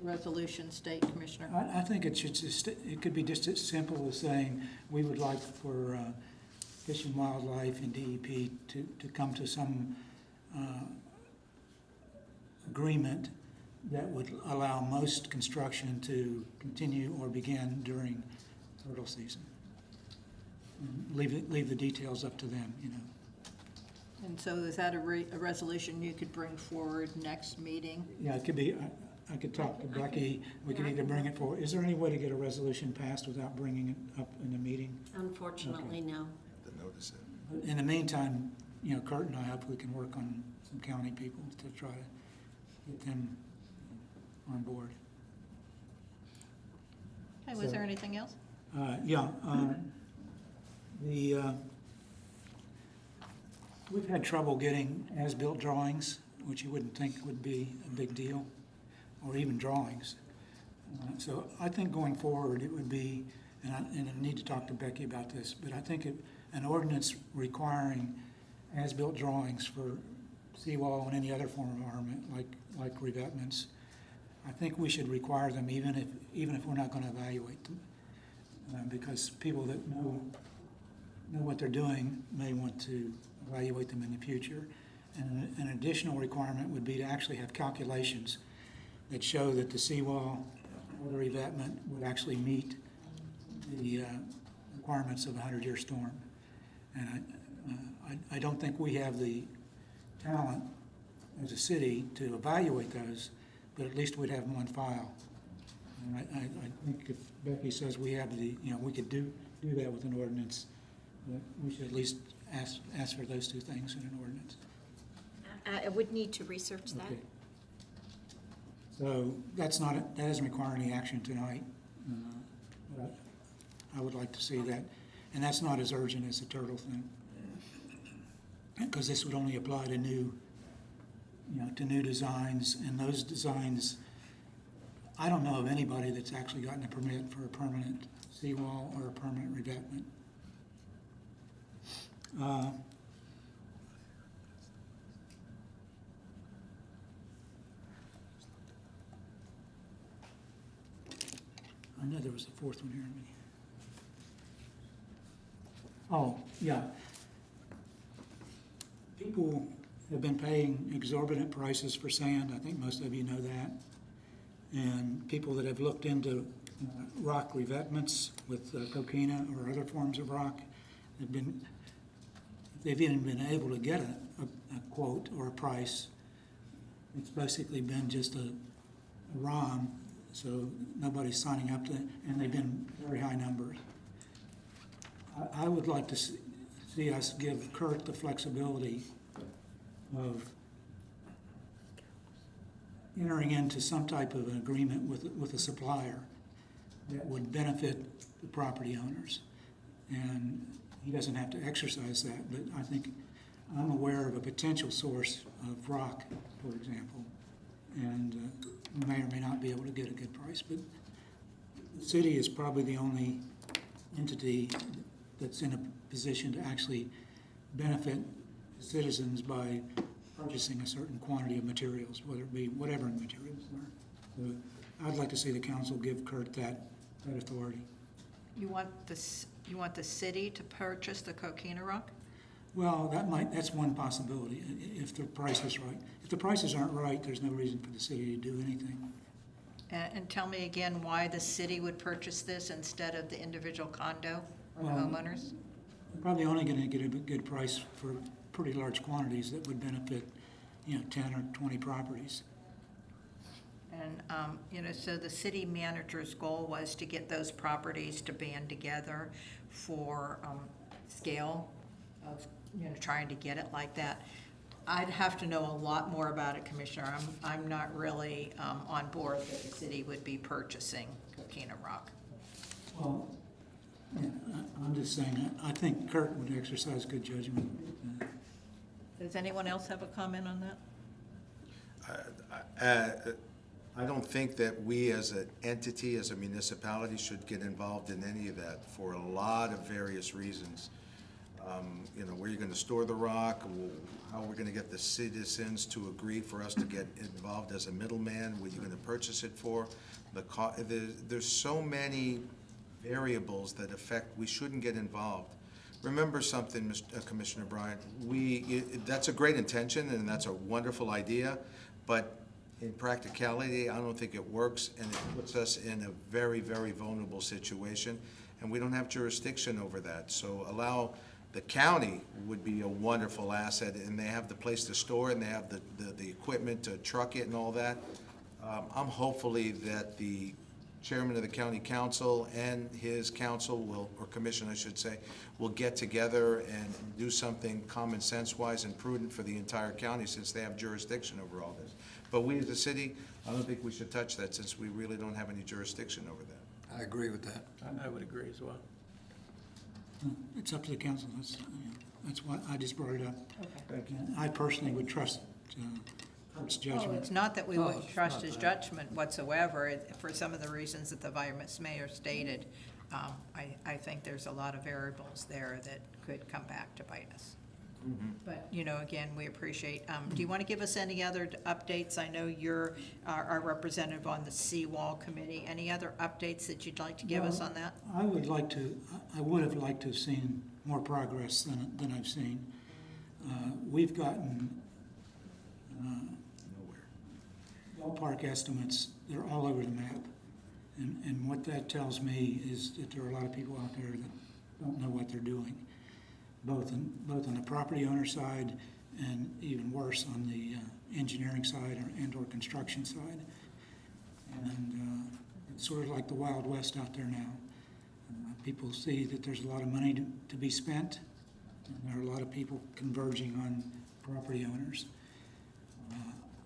resolution state, Commissioner? I think it should just, it could be just as simple as saying, we would like for Fish and Wildlife and DEP to come to some agreement that would allow most construction to continue or begin during turtle season. And leave the details up to them, you know. And so is that a resolution you could bring forward next meeting? Yeah, it could be, I could talk to Becky, we could either bring it forward. Is there any way to get a resolution passed without bringing it up in the meeting? Unfortunately, no. The notice it. But in the meantime, you know, Kurt and I hope we can work on some county people to try to get them on board. Okay, was there anything else? We've had trouble getting as-built drawings, which you wouldn't think would be a big deal, or even drawings. So I think going forward, it would be, and I need to talk to Becky about this, but I think an ordinance requiring as-built drawings for seawall and any other form of armament, like revetments, I think we should require them even if we're not going to evaluate them, because people that know what they're doing may want to evaluate them in the future. And an additional requirement would be to actually have calculations that show that the seawall or the revetment would actually meet the requirements of a 100-year storm. And I don't think we have the talent as a city to evaluate those, but at least we'd have them on file. And I think if Becky says we have we could do that with an ordinance, but we should at least ask for those two things in an ordinance. I would need to research that. Okay. So that doesn't require any action tonight. But I would like to see that, and that's not as urgent as the turtle thing, because this would only apply to new designs, and those designs, I don't know of anybody that's actually gotten a permit for a permanent seawall or a permanent revetment. I know there was a fourth one here. Oh, yeah. People have been paying exorbitant prices for sand. I think most of you know that. And people that have looked into rock revetments with coquina or other forms of rock they've even been able to get a quote or a price. It's basically been just a ROM, so nobody's signing up to it, and they've been very high numbers. I would like to see us give Kurt the flexibility of entering into some type of an agreement with a supplier that would benefit the property owners. And he doesn't have to exercise that, but I think I'm aware of a potential source of rock, for example, and we may or may not be able to get a good price, but the city is probably the only entity that's in a position to actually benefit citizens by purchasing a certain quantity of materials, whether it be whatever the materials are. So I'd like to see the council give Kurt that authority. You want the city to purchase the coquina rock? Well, that's one possibility, if the price is right. If the prices aren't right, there's no reason for the city to do anything. And tell me again why the city would purchase this instead of the individual condo or the Well, homeowners? We're probably only gonna get a good price for pretty large quantities that would benefit, 10 or 20 properties. And, so the city manager's goal was to get those properties to band together for scale of, trying to get it like that. I'd have to know a lot more about it, Commissioner. I'm not really on board that the city would be purchasing coquina rock. Well, yeah, I'm just saying, I think Kurt would exercise good judgment. Does anyone else have a comment on Uh, I don't think that we as an entity, as a municipality, should get involved in any of that for a lot of various reasons. Where you're gonna store the rock, how we're gonna get the citizens to agree for us to get involved as a middleman, what you're gonna purchase it for. There's so many variables that affect, we shouldn't get involved. Remember something, Commissioner Bryant, that's a great intention and that's a wonderful idea, but in practicality, I don't think it works, and it puts us in a very, very vulnerable situation, and we don't have jurisdiction over that. So allow, the county would be a wonderful asset, and they have the place to store it, and they have the equipment to truck it and all that. I'm hopefully that the chairman of the county council and his council will, or commission I should say, will get together and do something common sense wise and prudent for the entire county, since they have jurisdiction over all this. But we as a city, I don't think we should touch that, since we really don't have any jurisdiction over that. I agree with that. I would agree as well. It's up to the council. That's why I just brought it up. Okay. And I personally would trust Kurt's Well, judgment. it's not that we No, wouldn't it's trust not his that. judgment whatsoever, for some of the reasons that the vice mayor stated. I think there's a lot of variables there that could come back to bite us. But, again, we appreciate, do you want to give us any other updates? I know you're our representative on the Seawall Committee. Any other updates that you'd like to give us on that? I would have liked to have seen more progress than I've seen. We've gotten ballpark estimates, they're all over the map. And what that tells me is that there are a lot of people out there that don't know what they're doing, both on the property owner side and even worse on the engineering side and/or construction side. And it's sort of like the Wild West out there now. People see that there's a lot of money to be spent, and there are a lot of people converging on property owners.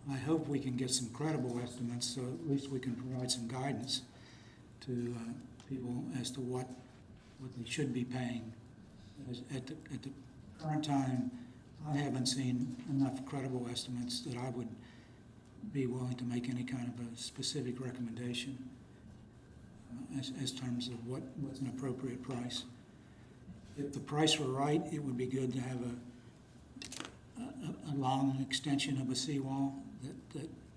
I hope we can get some credible estimates, so at least we can provide some guidance to people as to what they should be paying. At the current time, I haven't seen enough credible estimates that I would be willing to make any kind of a specific recommendation as terms of what's an appropriate price. If the price were right, it would be good to have a long extension of a seawall.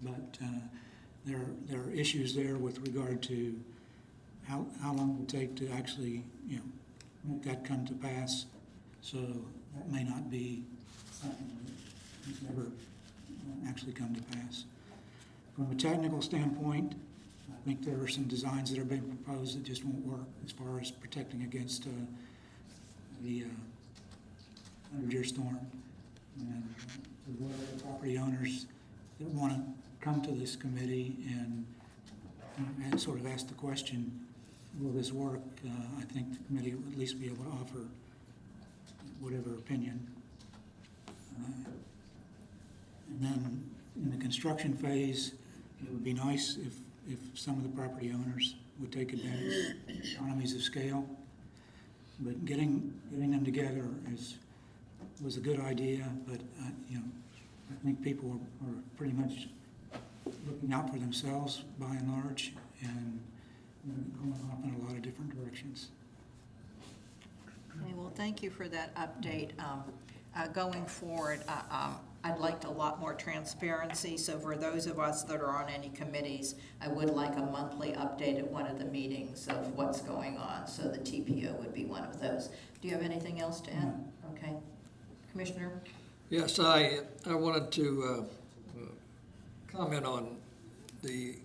But there are issues there with regard to how long it will take to actually make that come to pass. So that may not be something that's never actually come to pass. From a technical standpoint, I think there are some designs that are being proposed that just won't work as far as protecting against the under-year storm. And there are property owners that want to come to this committee and sort of ask the question, will this work? I think the committee will at least be able to offer whatever opinion. And then in the construction phase, it would be nice if some of the property owners would take advantage of economies of scale. But getting them together was a good idea, but I think people are pretty much looking out for themselves by and large, and going off in a lot of different directions. Okay, well, thank you for that update. Going forward, I'd like a lot more transparency, so for those of us that are on any committees, I would like a monthly update at one of the meetings of what's going on, so the TPO would be one of those. Do you have anything else to add? Okay. Commissioner? Yes, I wanted to comment on the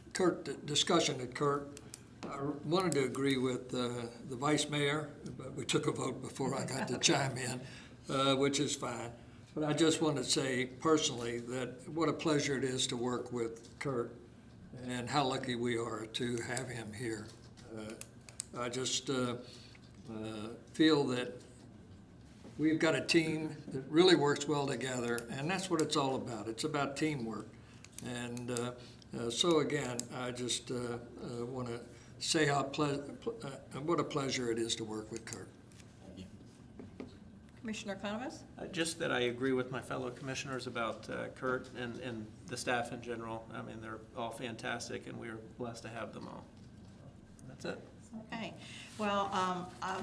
discussion that Kurt. I wanted to agree with the vice mayor, but we took a vote before I got to chime in, which is fine. But I just want to say personally that what a pleasure it is to work with Kurt and how lucky we are to have him here. I just feel that we've got a team that really works well together, and that's what it's all about. It's about teamwork. And so again, I just want to say what a pleasure it is to work with Kurt. Commissioner Economist? Just that I agree with my fellow commissioners about Kurt and the staff in general. I mean, they're all fantastic, and we're blessed to have them all. That's it. Okay, well,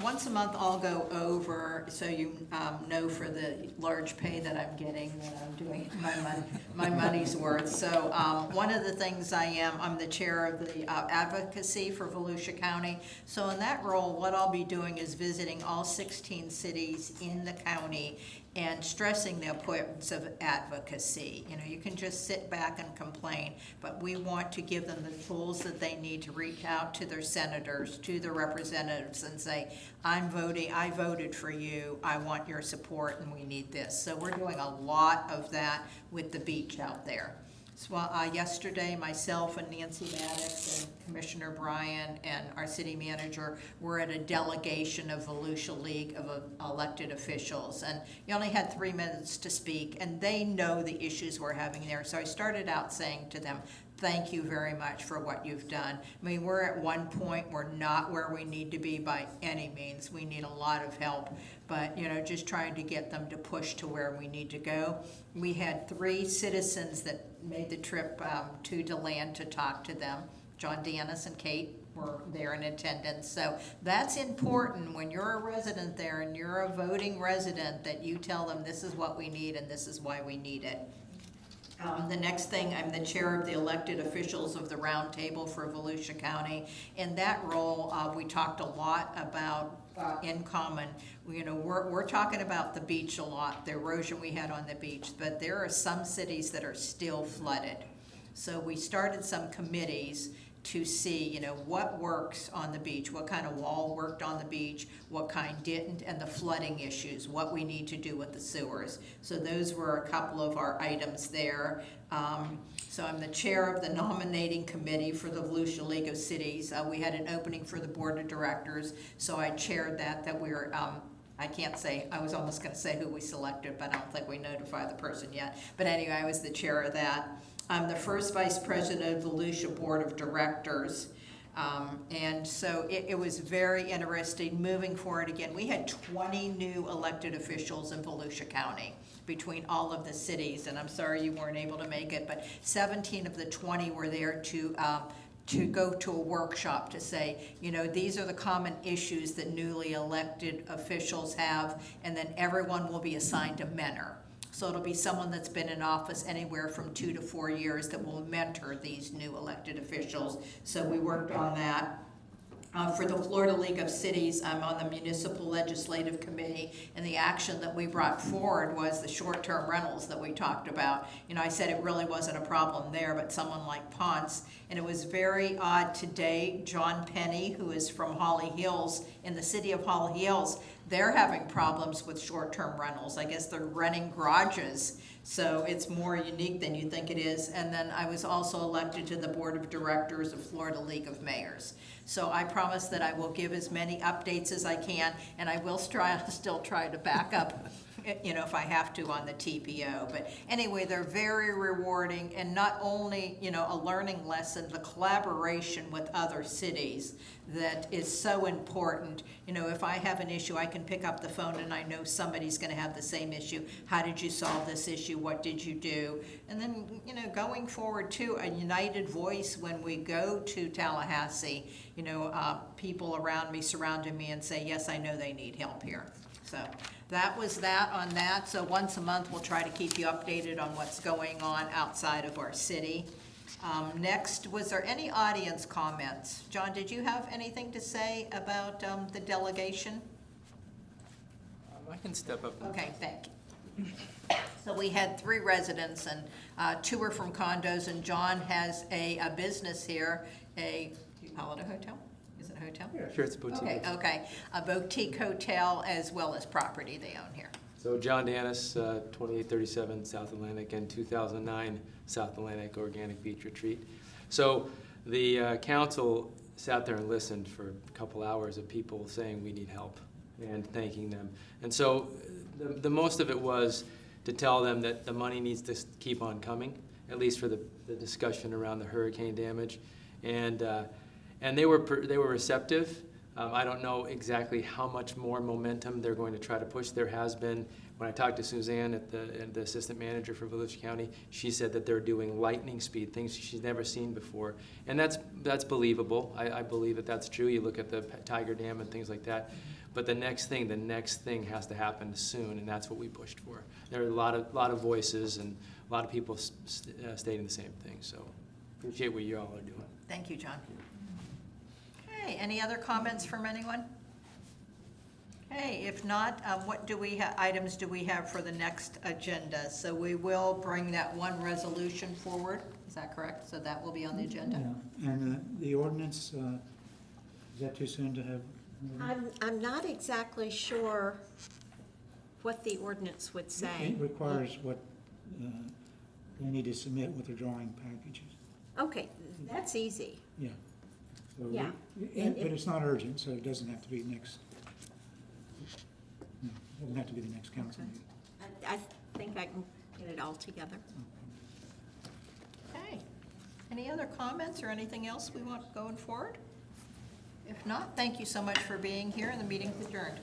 once a month I'll go over, so you know for the large pay that I'm getting, that I'm doing my money's worth. So one of the things I'm the chair of the advocacy for Volusia County. So in that role, what I'll be doing is visiting all 16 cities in the county and stressing the importance of advocacy. You know, you can just sit back and complain, but we want to give them the tools that they need to reach out to their senators, to their representatives, and say, I voted for you, I want your support, and we need this. So we're doing a lot of that with the beach out there. So yesterday, myself and Nancy Maddox and Commissioner Bryan and our city manager were at a delegation of Volusia League of elected officials. And you only had 3 minutes to speak, and they know the issues we're having there. So I started out saying to them, thank you very much for what you've done. I mean, we're at one point, we're not where we need to be by any means. We need a lot of help, but you know, just trying to get them to push to where we need to go. We had 3 citizens that made the trip to DeLand to talk to them. John Dennis and Kate were there in attendance. So that's important when you're a resident there and you're a voting resident, that you tell them this is what we need and this is why we need it. The next thing, I'm the chair of the elected officials of the Round Table for Volusia County. In that role, we talked a lot about in common. You know, we're talking about the beach a lot, the erosion we had on the beach, but there are some cities that are still flooded. So we started some committees to see, you know, what works on the beach, what kind of wall worked on the beach, what kind didn't, and the flooding issues, what we need to do with the sewers. So those were a couple of our items there. So I'm the chair of the nominating committee for the Volusia League of Cities. We had an opening for the board of directors, so I chaired that we were, I can't say, I was almost gonna say who we selected, but I don't think we notified the person yet. But anyway, I was the chair of that. I'm the first vice president of the Volusia Board of Directors. And so it was very interesting moving forward again. We had 20 new elected officials in Volusia County between all of the cities, and I'm sorry you weren't able to make it, but 17 of the 20 were there to go to a workshop to say, you know, these are the common issues that newly elected officials have, and then everyone will be assigned a mentor. So it'll be someone that's been in office anywhere from 2 to 4 years that will mentor these new elected officials. So we worked on that. For the Florida League of Cities, I'm on the Municipal Legislative Committee, and the action that we brought forward was the short-term rentals that we talked about. You know, I said it really wasn't a problem there, but someone like Ponce, and it was very odd today. John Penny, who is from Holly Hills, in the city of Holly Hills, they're having problems with short-term rentals. I guess they're renting garages, so it's more unique than you think it is. And then I was also elected to the board of directors of Florida League of Mayors. So I promise that I will give as many updates as I can, and I will still try to back up you know, if I have to on the TPO. But anyway, they're very rewarding, and not only, you know, a learning lesson, the collaboration with other cities that is so important. You know, if I have an issue, I can pick up the phone and I know somebody's gonna have the same issue. How did you solve this issue? What did you do? And then, you know, going forward too, a united voice when we go to Tallahassee, you know, people around me, surrounding me and say, yes, I know they need help here. So that was that on that. So once a month, we'll try to keep you updated on what's going on outside of our city. Next, was there any audience comments? John, did you have anything to say about the delegation? I can step up. Okay, thank you. So we had 3 residents, and 2 are from condos, and John has a business here, do you call it a hotel? Is it a hotel? Yeah, sure, it's a boutique. Okay, a boutique hotel as well as property they own here. So John Danis, 2837 South Atlantic, and 2009 South Atlantic Organic Beach Retreat. So the council sat there and listened for a couple hours of people saying we need help and thanking them. And so the most of it was to tell them that the money needs to keep on coming, at least for the discussion around the hurricane damage. And they were receptive. I don't know exactly how much more momentum they're going to try to push. There has been, when I talked to Suzanne at the assistant manager for Village County, she said that they're doing lightning speed, things she's never seen before. And that's believable. I believe that that's true. You look at the Tiger Dam and things like that. But the next thing has to happen soon, and that's what we pushed for. There are a lot of voices and a lot of people stating the same thing. So appreciate what you all are doing. Thank you, John. Okay, any other comments from anyone? Okay, if not, what items do we have for the next agenda? So we will bring that one resolution forward, is that correct? So that will be on the agenda? Yeah, and the ordinance, is that too soon to have? I'm not exactly sure what the ordinance would say. It requires what they need to submit with their drawing packages. Okay, that's easy. Yeah. So Yeah. But it's not urgent, so it doesn't have to be next, no, it doesn't have to be the next council meeting. I think I can get it all together. Okay, any other comments or anything else we want going forward? If not, thank you so much for being here, and the meeting's adjourned.